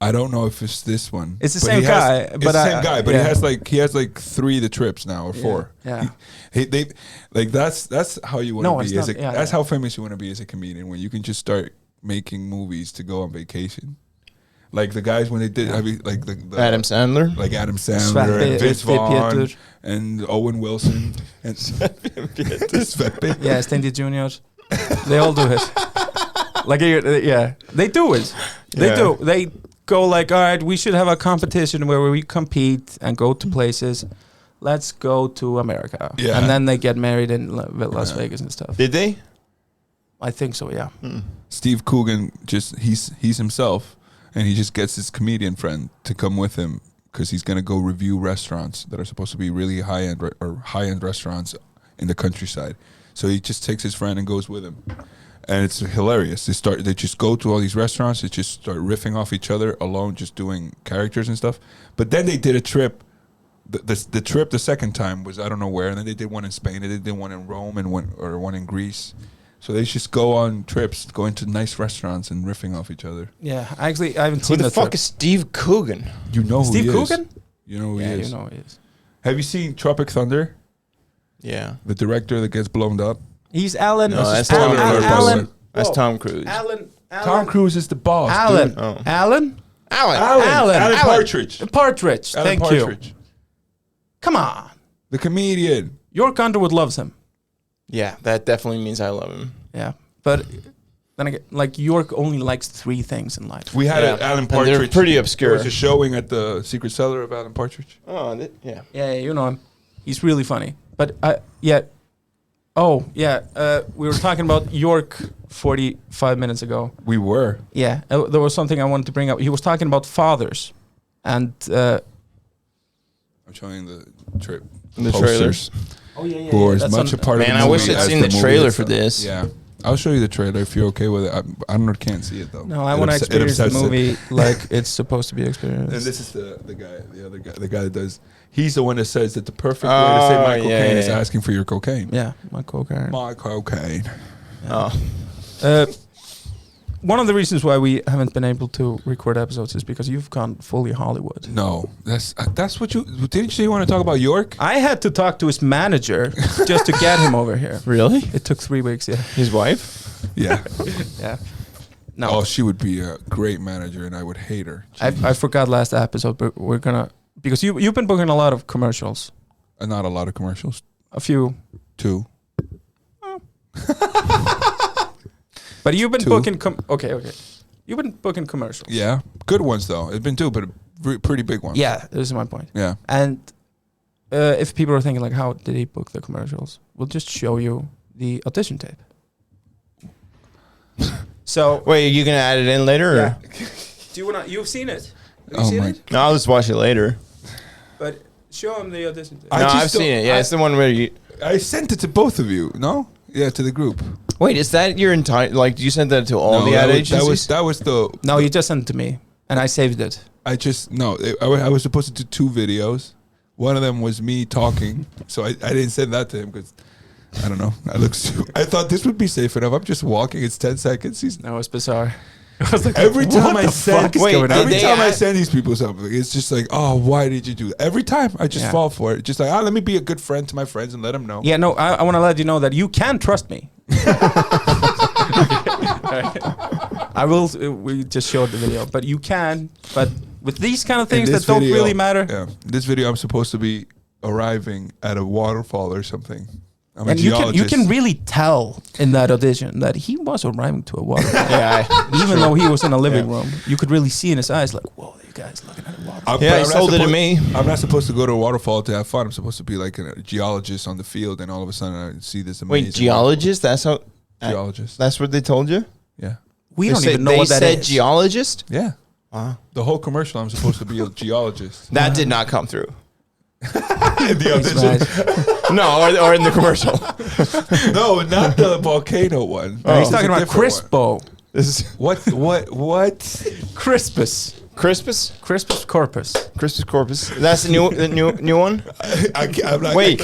I don't know if it's this one. It's the same guy. It's the same guy, but he has like 3 The Trips now or 4. Yeah. They like that's how you want to be. That's how famous you want to be as a comedian, when you can just start making movies to go on vacation. Like the guys when they did, like the Adam Sandler, and Vince Vaughn and Owen Wilson and Sveppe. Yeah, Stanley Jr. They all do it. Like they do it. They do. They go like, all right, we should have a competition where we compete and go to places. Let's go to America. Yeah. And then they get married in Las Vegas and stuff. Did they? I think so, yeah. Steve Coogan, he's himself, and he just gets his comedian friend to come with him because he's going to go review restaurants that are supposed to be really high-end restaurants in the countryside. So he just takes his friend and goes with him. And it's hilarious. They just go to all these restaurants. They just start riffing off each other alone, just doing characters and stuff. But then they did a trip. The trip the second time was I don't know where. And then they did one in Spain. They did one in Rome and one in Greece. So they just go on trips, going to nice restaurants and riffing off each other. Yeah, actually, I haven't seen Who the fuck trip. is Steve Coogan? You know Steve who he Coogan? is. You know who he is. You know who he is. Have you seen Tropic Thunder? Yeah. The director that gets blown up? He's Alan. No, that's Tom Tom Cruise. Alan. That's Whoa. Tom Cruise. Alan. Tom Cruise is the boss. Alan. Dude. Oh. Alan. Alan Partridge. Partridge. Alan Thank Partridge. you. Come on. The comedian. York Underwood loves him. Yeah, that definitely means I love him. Yeah, but then again, like York only likes 3 things in life. We had Alan And Partridge. they're pretty obscure. There was a showing at the Secret Cellar of Alan Partridge. Oh, yeah. Yeah, you know him. He's really funny. But we were talking about York 45 minutes ago. We were. Yeah, there was something I wanted to bring up. He was talking about fathers, and I'm showing the trip. The trailers. Oh yeah. Who are as much a part of the movie. Man, I wish I'd as seen the movie trailer itself. for this. Yeah. I'll show you the trailer if you're okay with it. I can't see it though. No, I want to experience the movie like it's supposed to be experienced. And this is the guy, the other guy, the guy that does. He's the one that says that the perfect way to say my cocaine is asking for your cocaine. Yeah, my cocaine. My cocaine. Yeah. Oh. One of the reasons why we haven't been able to record episodes is because you've gone fully Hollywood. No, that's what you didn't you say you want to talk about York? I had to talk to his manager just to get him over here. Really? It took 3 weeks. Yeah. His wife? Yeah. Yeah. No. Oh, she would be a great manager, and I would hate her. I forgot last episode, but we're gonna because you've been booking a lot of commercials. Not a lot of commercials. A few. 2. But you've been 2. booking. Okay. You've been booking commercials. Yeah, good ones though. It's been 2, but pretty big ones. Yeah, this is my point. Yeah. And if people are thinking like, how did he book the commercials? We'll just show you the audition tape. So wait, are you gonna add it in later? Yeah. Or? Do you wanna? You've seen it? Have you seen it? No, I'll just watch it later. But show him the audition tape. No, I've seen it. Yeah, it's the one where you. I sent it to both of you. No. Yeah, to the group. Wait, is that your entire? Like, you sent that to all the ad agencies? That was the. No, you just sent it to me, and I saved it. I was supposed to do 2 videos. One of them was me talking, so I didn't send that to him because I don't know. I thought this would be safe enough. I'm just walking. It's 10 seconds. No, it's bizarre. I was like, every time I send these people something, it's just like, oh, why did you do that? Every time I just fall for it. Just like, let me be a good friend to my friends and let them know. Yeah, no, I want to let you know that you can trust me. I will. We just showed the video, but you can. But with these kind of things that don't really matter. Yeah, this video I'm supposed to be arriving at a waterfall or something. I'm and you can really tell in that audition that he was arriving to a waterfall. Even though he was in a living room, you could really see in his eyes like, whoa, you guys looking at a waterfall. He sold it to me. I'm not supposed to go to a waterfall to have fun. I'm supposed to be like a geologist on the field, and all of a sudden I see this amazing. Wait, geologist? That's how. Geologist. That's what they told you? Yeah. We don't even know what that is. They said geologist? Yeah. Wow. The whole commercial, I'm supposed to be a geologist. That did not come through. In the audition. No, or in the commercial. No, not the volcano one. He's talking about Crispo. This is what? Crispus. Crispus? Crispus corpus. Crispus corpus. That's the new one? I'm not, wait.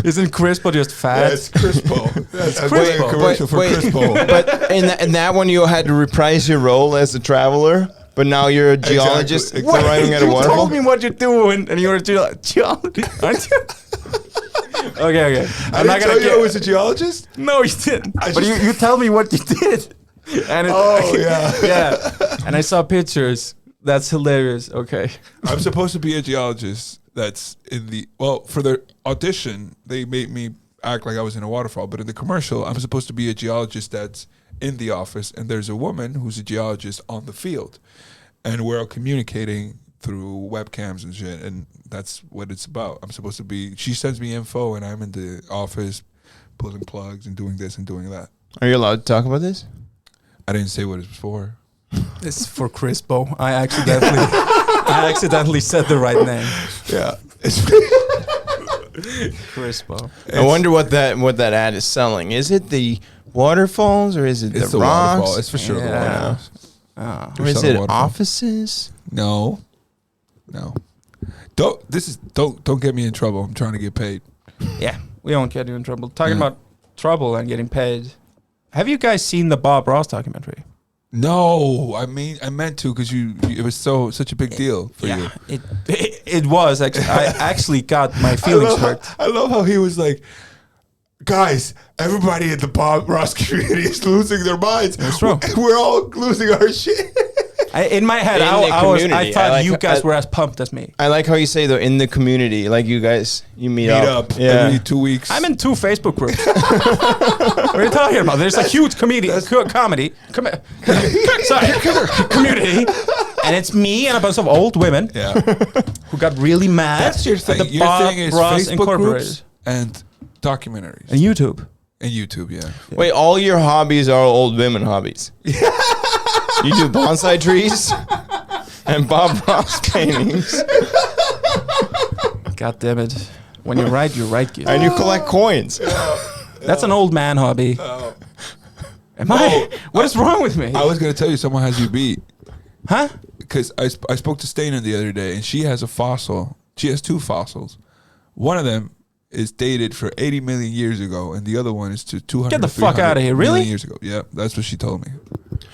Isn't Crispo just fat? That's Crispo. That's Crispo. a commercial for Crispo. But in that one, you had to reprise your role as a traveler. But now you're a geologist arriving at a waterfall. You told me what you're doing, and you're a geologist, aren't you? Okay. I'm not gonna tell you I was a geologist. No, you didn't. But you tell me what you did. And yeah. And I saw pictures. That's hilarious. Okay. I'm supposed to be a geologist. That's for the audition, they made me act like I was in a waterfall. But in the commercial, I'm supposed to be a geologist that's in the office, and there's a woman who's a geologist on the field, and we're all communicating through webcams and shit, and that's what it's about. I'm supposed to be. She sends me info, and I'm in the office pulling plugs and doing this and doing that. Are you allowed to talk about this? I didn't say what it was for. This is for Crispo. I accidentally said the right name. Yeah. Crispo. I wonder what that ad is selling. Is it the waterfalls or is it the rocks? Waterfall. It's for sure the waterfalls. Or is it offices? No. Don't get me in trouble. I'm trying to get paid. Yeah, we won't get you in trouble. Talking about trouble and getting paid. Have you guys seen the Bob Ross documentary? No, I meant to because it was such a big deal for you. It was actually. I actually got my feelings hurt. I love how he was like, guys, everybody in the Bob Ross community is losing their minds. That's true. We're all losing our shit. In my head, I thought you guys were as pumped as me. I like how you say though, in the community, like you guys, you meet up every 2 weeks. I'm in 2 Facebook groups. What are you talking about? There's a huge community, community, and it's me and a bunch of old women who got really mad. That's your thing. Your thing is Ross Facebook groups and documentaries. And YouTube. Yeah. Wait, all your hobbies are old women hobbies. You do bonsai trees and Bob Ross paintings. God damn it. When you're right, Gísli. And you collect coins. That's an old man hobby. Am I? What is wrong with me? I was going to tell you someone has you beat. Huh? Because I spoke to Stainer the other day, and she has a fossil. She has 2 fossils. One of them is dated for 80 million years ago, and the other one is to 200. Get the fuck out of here! Really? Years ago. Yeah, that's what she told me.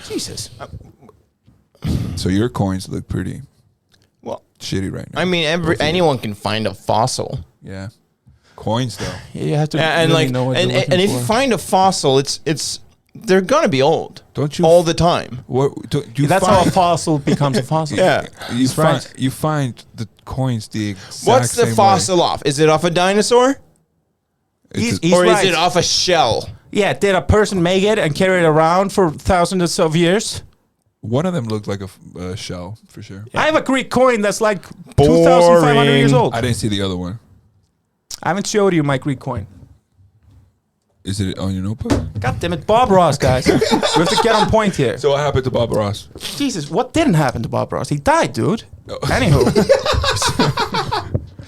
Jesus. So your coins look pretty shitty right now. I mean, anyone can find a fossil. Yeah, coins though. Yeah, you have to really know what and you're looking if for. you find a fossil, it's they're gonna be old. Don't you? All the time. That's how a fossil becomes a fossil. Yeah, you find the coins the exact What's the same fossil way. off? Is it off a dinosaur? He's or right. is it off a shell? Yeah, did a person make it and carry it around for thousands of years? One of them looked like a shell for sure. Yeah. I have a Greek coin that's like 2,500 years old. I didn't see the other one. I haven't showed you my Greek coin. Is it on your notebook? God damn it, Bob Ross, guys. We have to get on point here. So what happened to Bob Ross? Jesus, what didn't happen to Bob Ross? He died, dude. Oh. Anywho.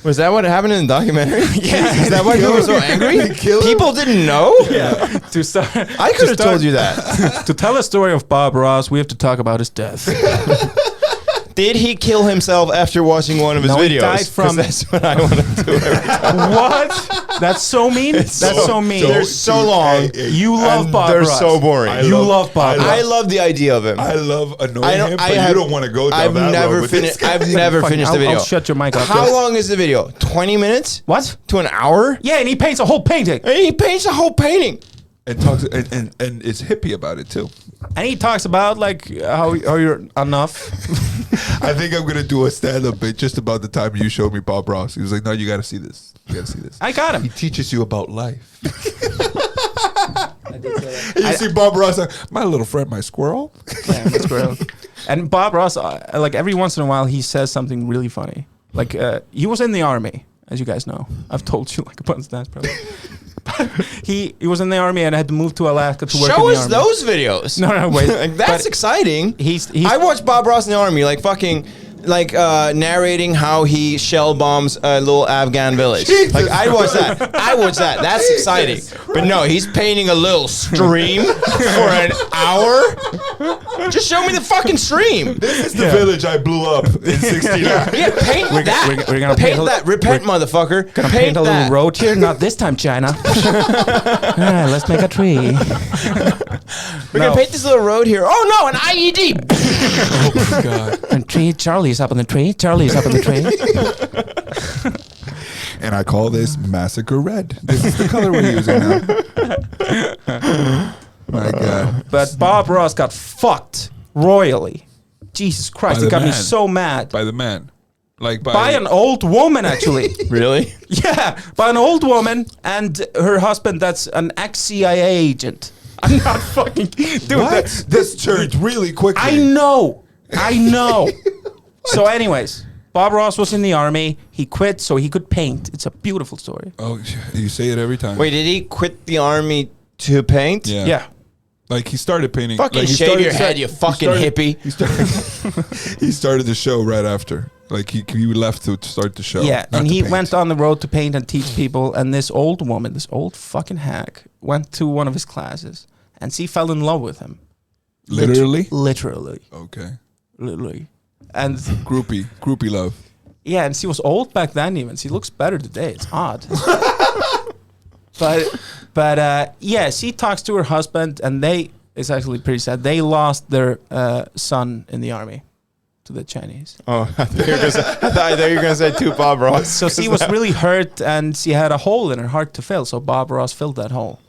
Was that what happened in the documentary? Yeah. Is that why you were so angry? People didn't know? Yeah. I could have told you that. To tell a story of Bob Ross, we have to talk about his death. Did he kill himself after watching one of his videos? He died from. That's what I want to do every time. What? That's so mean. That's so mean. They're so long. You love Bob They're Ross. so boring. You love Bob Ross. I love the idea of him. I love annoying him, but you don't want to go down that road. I've never finished the video. I'll shut your mic off. How long is the video? 20 minutes? What? To an hour? Yeah, and he paints a whole painting. And he paints a whole painting. And talks and is hippie about it too. And he talks about like how you're enough. I think I'm gonna do a stand-up bit just about the time you showed me Bob Ross. He was like, "No, you got to see this. You got to see this." I got him. He teaches you about life. I did say that. You see Bob Ross, like, my little friend, my squirrel. Yeah, my squirrel. And Bob Ross, like every once in a while, he says something really funny. Like he was in the army, as you guys know. I've told you like a bunch of times probably. He was in the army and had to move to Alaska to work in the army. Show us those videos. No, wait. Like, that's exciting. I watched Bob Ross in the army, like fucking, like narrating how he shell bombs a little Afghan village. Like I watched that. That's exciting. But no, he's painting a little stream for an hour. Just show me the fucking stream. This is the village I blew up in 69. Yeah, paint that. We're gonna paint that. Repent, motherfucker. Gonna paint a little road here. Not this time, China. Let's make a tree. We're gonna paint this little road here. Oh no, an IED. Oh my god. And tree, Charlie's up on the tree. Charlie's up on the tree. And I call this Massacre Red. This is the color we're using now. My god. But Bob Ross got fucked royally. Jesus Christ, it got me so mad. By the man. Like by an old woman, actually. Really? Yeah, by an old woman and her husband that's an ex-CIA agent. I'm not fucking... Dude, what? This turned really quickly. I know. So anyways, Bob Ross was in the army. He quit so he could paint. It's a beautiful story. Oh, you say it every time. Wait, did he quit the army to paint? Yeah. Like he started painting. Fucking like shave your head, you fucking hippie. He started the show right after. Like he left to start the show. Yeah, and he went on the road to paint and teach people. And this old woman, this old fucking hag, went to one of his classes, and she fell in love with him. Literally? Literally. Okay. Literally. And groupie love. Yeah, and she was old back then even. She looks better today. It's odd. But yeah, she talks to her husband, and it's actually pretty sad. They lost their son in the army to the Chinese. Oh, I thought you were going to say to Bob Ross. So she was really hurt, and she had a hole in her heart to fill, so Bob Ross filled that hole.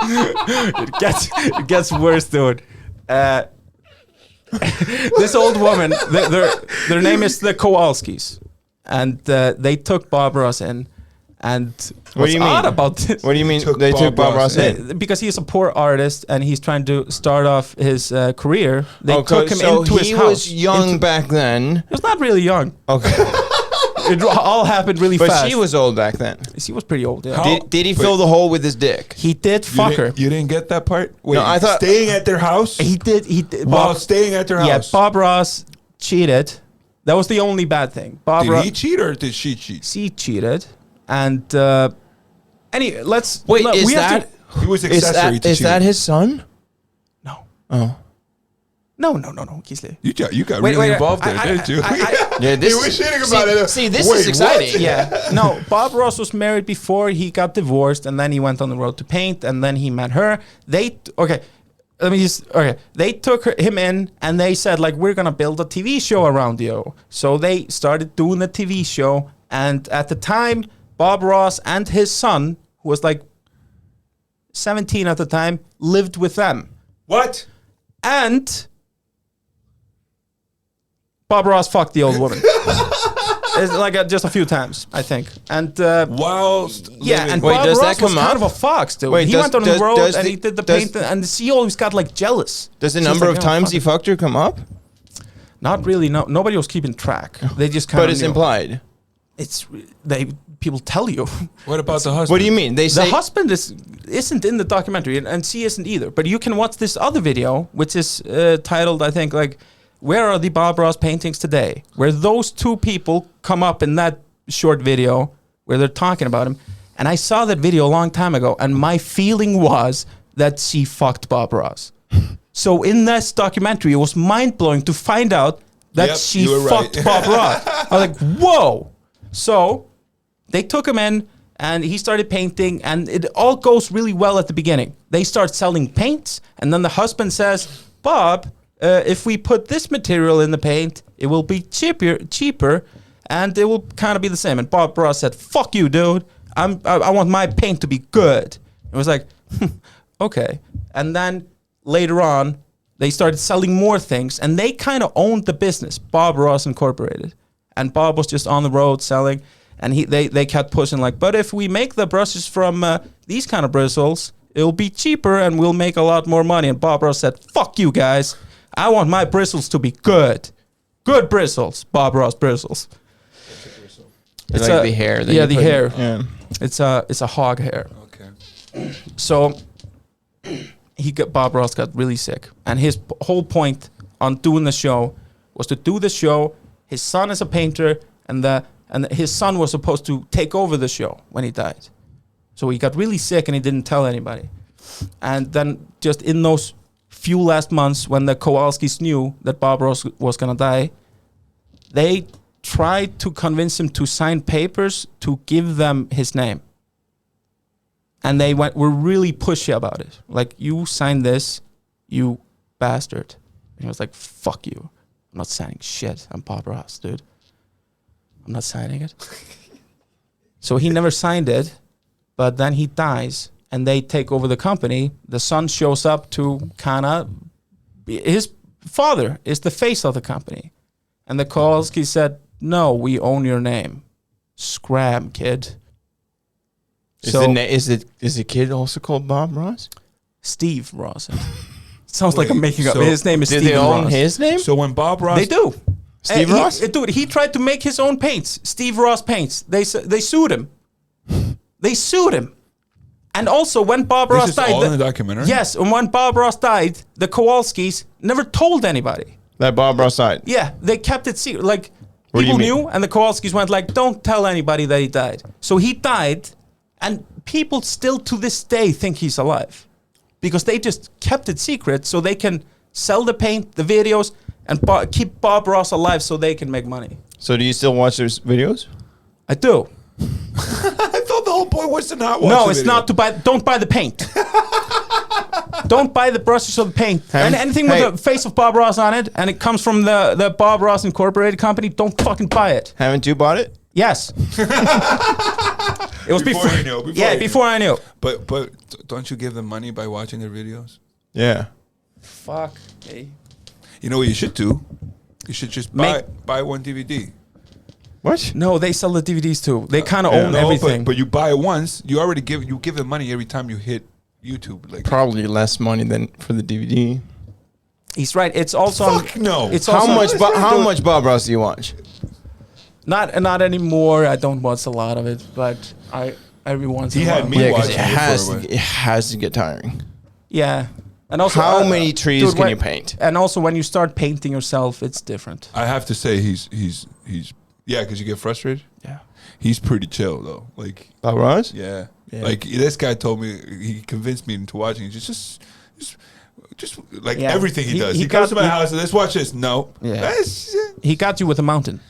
It gets worse, dude. This old woman, their name is the Kowalskis, and they took Bob Ross in. And what do you mean about this? What do you mean they took Bob Ross in? Because he's a poor artist and he's trying to start off his career. They took him into his house. He was young back then. He was not really young. Okay. It all happened really fast. But she was old back then. She was pretty old, yeah. Did he fill the hole with his dick? He did fuck her. You didn't get that part? Wait, no, I thought staying at their house? He did. While staying at their house? Yeah, Bob Ross cheated. That was the only bad thing. Did he cheat or did she cheat? She cheated. And anyway, let's... Wait, no, is that... He was accessory to cheating. Is that his son? No. Oh. No, Gísli. You got really involved there, didn't you? Yeah, he was shitting about it. See, this is exciting. What? Yeah. No, Bob Ross was married before he got divorced, and then he went on the road to paint, and then he met her. They took him in, and they said, like, we're going to build a TV show around you. So they started doing the TV show, and at the time, Bob Ross and his son, who was like 17 at the time, lived with them. What? And Bob Ross fucked the old woman. It's like just a few times, I think. And whilst yeah, and wait, Bob does Ross that come was kind of a fox, dude. He went on the road and he did the painting, and she always got like jealous. Does the number of times he fucked her come up? Not really. No, nobody was keeping track. They just kind of. But it's implied. People tell you. What about the husband? What do you mean? They say the husband isn't in the documentary, and she isn't either. But you can watch this other video, which is titled, I think, like, "Where are the Bob Ross paintings today?" Where those two people come up in that short video where they're talking about him. And I saw that video a long time ago, and my feeling was that she fucked Bob Ross. So in this documentary, it was mind blowing to find out that she fucked Bob Ross. I was like, whoa. So they took him in, and he started painting, and it all goes really well at the beginning. They start selling paints, and then the husband says, Bob, if we put this material in the paint, it will be cheaper, and it will kind of be the same. And Bob Ross said, fuck you, dude. I want my paint to be good. It was like, okay. And then later on, they started selling more things, and they kind of owned the business, Bob Ross Incorporated. And Bob was just on the road selling, and they kept pushing like, but if we make the brushes from these kind of bristles, it'll be cheaper and we'll make a lot more money. And Bob Ross said, fuck you guys. I want my bristles to be good. Good bristles, Bob Ross bristles. It's like the hair. Yeah, the hair. Yeah. It's a hog hair. Okay. So Bob Ross got really sick, and his whole point on doing the show was to do the show. His son is a painter, and his son was supposed to take over the show when he died. So he got really sick, and he didn't tell anybody. And then just in those few last months, when the Kowalskis knew that Bob Ross was gonna die, they tried to convince him to sign papers to give them his name. And they were really pushy about it. Like, you sign this, you bastard. And he was like, fuck you. I'm not signing shit. I'm Bob Ross, dude. I'm not signing it. So he never signed it, but then he dies, and they take over the company. The son shows up to his father is the face of the company. And the Kowalski said, no, we own your name. Scram, kid. Is the kid also called Bob Ross? Steve Ross. Sounds like I'm making up. His name is Steve Ross. Did they own his name? So when Bob Ross... They do. Steve Ross? Dude, he tried to make his own paints. Steve Ross paints. They sued him. They sued him. And also, when Bob Ross died... This is all in the documentary? Yes, and when Bob Ross died, the Kowalskis never told anybody. That Bob Ross died? Yeah, they kept it secret. Like, people knew, and the Kowalskis went like, don't tell anybody that he died. So he died, and people still to this day think he's alive. Because they just kept it secret so they can sell the paint, the videos, and keep Bob Ross alive so they can make money. So do you still watch their videos? I do. I thought the whole point was to not watch. No, it's not to buy. Don't buy the paint. Don't buy the brushes or the paint. And anything with the face of Bob Ross on it, and it comes from the Bob Ross Incorporated company, don't fucking buy it. Haven't you bought it? Yes. It was before you knew. Before I knew. But don't you give them money by watching their videos? Yeah. Fuck me. You know what you should do? You should just buy one DVD. What? No, they sell the DVDs too. They kind of own everything. But you buy it once. You already give them money every time you hit YouTube. Like probably less money than for the DVD. He's right. It's also no. It's how also much Bob Ross do you watch? Not anymore. I don't watch a lot of it, but every once in a while. He had me watching it has to get tiring. Yeah. And also, how many trees can you paint? And also, when you start painting yourself, it's different. I have to say, he's because you get frustrated. Yeah, he's pretty chill though. Like Bob Ross. Yeah, like this guy told me, he convinced me into watching. Just like everything he does. He comes to my house and let's watch this. No, he got you with a mountain.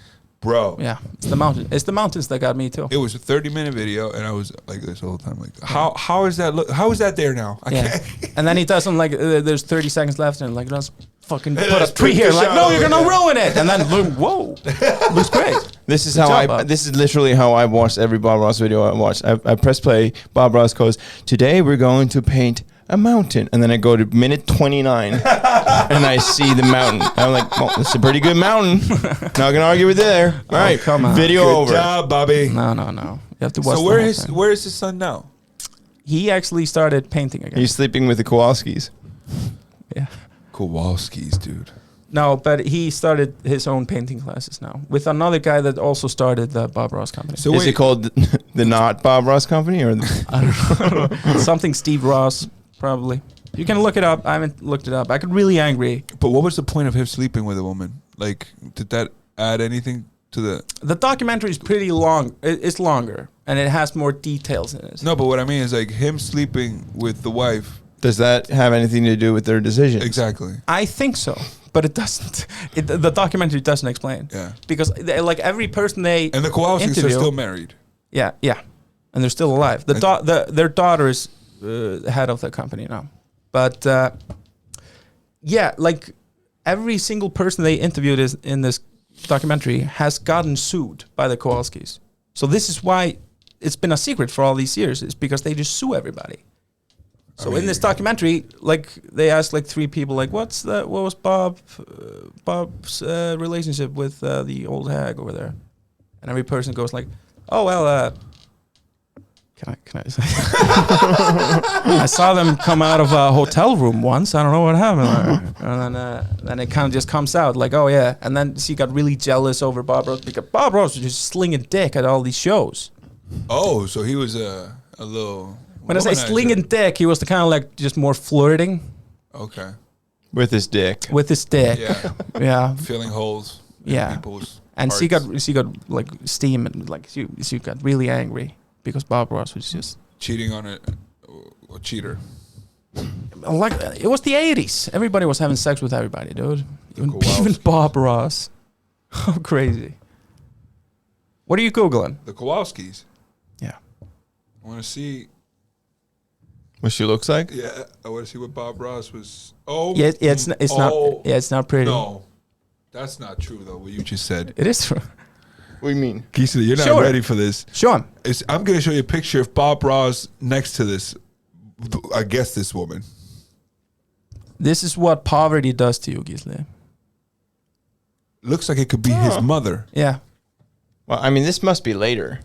Bro. Yeah, it's the mountain. It's the mountains that got me too. It was a 30-minute video, and I was like this the whole time. Like, how is that? How is that there now? I can't. And then he does them like there's 30 seconds left, and like let's fucking put a tree here. Like, no, you're gonna ruin it. And then whoa, looks great. This is This is literally how I watched every Bob Ross video I watched. I press play. Bob Ross goes, "Today we're going to paint a mountain," and then I go to minute 29 and I see the mountain. I'm like, well, it's a pretty good mountain. Not gonna argue with you there. All right, come on. Video good over. Good job, Bobby. No. You have to watch. So where is his son now? He actually started painting again. He's sleeping with the Kowalskis. Yeah. Kowalskis, dude. No, but he started his own painting classes now with another guy that also started the Bob Ross company. So is it called the Not Bob Ross Company or I don't know. Something Steve Ross? Probably. You can look it up. I haven't looked it up. I got really angry. But what was the point of him sleeping with a woman? Like, did that add anything to the... The documentary is pretty long. It's longer, and it has more details in it. No, but what I mean is, like, him sleeping with the wife... Does that have anything to do with their decision? Exactly. I think so, but it doesn't. The documentary doesn't explain. Yeah. Because, like, every person they And the Kowalskis are still married. Yeah. And they're still alive. Their daughter is... head of the company now, but like every single person they interviewed in this documentary has gotten sued by the Kowalskis. So this is why it's been a secret for all these years. It's because they just sue everybody. So in this documentary, like they asked like 3 people, like what was Bob's relationship with the old hag over there, and every person goes like, oh well. Can I say? I saw them come out of a hotel room once. I don't know what happened there. And then it kind of just comes out like, oh yeah. And then she got really jealous over Bob Ross because Bob Ross was just slinging dick at all these shows. Oh, so he was a little... When I say slinging dick, he was the kind of like just more flirting. Okay. With his dick. Yeah. Yeah. Filling holes. Yeah. People's and hearts. she got like steam and like she got really angry. Because Bob Ross was just cheating on a cheater. Like it was the 80s. Everybody was having sex with everybody, dude. Even Bob Ross. How crazy. What are you Googling? The Kowalskis. Yeah. I want to see what she looks like. Yeah, I want to see what Bob Ross was. Oh. Yeah, it's not. Yeah, it's not pretty. No, that's not true though. What you just said. It is true. What do you mean? Gísli, you're not ready for this. Show him. I'm going to show you a picture of Bob Ross next to this, I guess this woman. This is what poverty does to you, Gísli. Looks like it could be his mother. Yeah. Well, I mean, this must be later.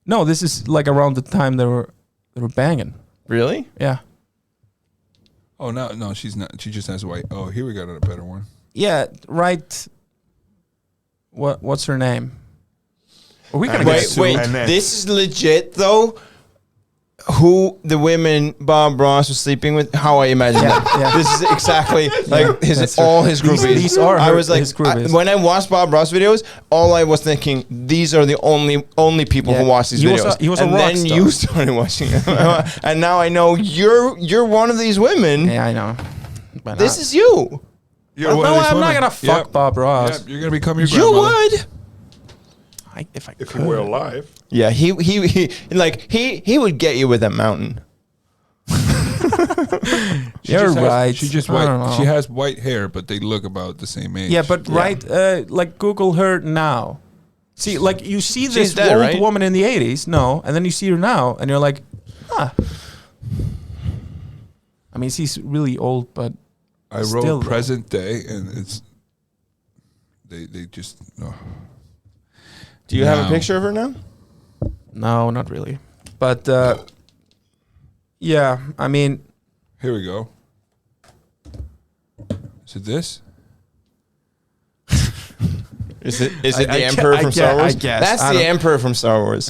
No, this is like around the time they were banging. Really? Yeah. Oh, no, she's not. She just has white. Oh, here we got a better one. Yeah, right. What's her name? Are we gonna wait. This is legit though. Who the women Bob Ross was sleeping with? How I imagine that. Yeah. This is exactly like his groupies. These are his groupies. When I watched Bob Ross videos, all I was thinking, these are the only people who watch these videos. He was a rock then star. You started watching them, and now I know you're one of these women. Yeah, I know. This is you. You're no, I'm not gonna fuck Bob Ross. Yep, you're gonna become your grandmother. You would. If he were alive. Yeah, he would get you with a mountain. You're right. She just white. She has white hair, but they look about the same age. Yeah, but like Google her now. See, like you see this dead, old right? woman in the 80s, and then you see her now, and you're like, huh. I mean, she's really old, but I wrote present day, and it's they just no. Do you have a picture of her now? No, not really. But yeah, I mean, here we go. Is it this? Is it the Emperor from Star Wars? I guess. That's the Emperor from Star Wars.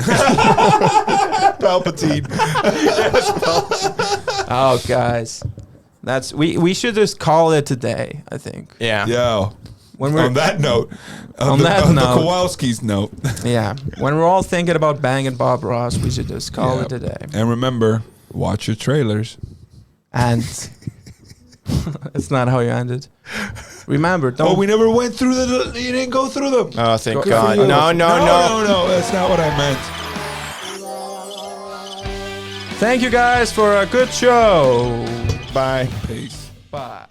Palpatine. Oh, guys, we should just call it today. I think. Yeah. Yeah. When we're on that note, on the Kowalski's note. Yeah. When we're all thinking about banging Bob Ross, we should just call it today. And remember, watch your trailers. And that's not how you ended. Remember, don't. Oh, we never went through you didn't go through them. Oh, thank God. No. No. That's not what I meant. Thank you guys for a good show. Bye. Peace. Bye.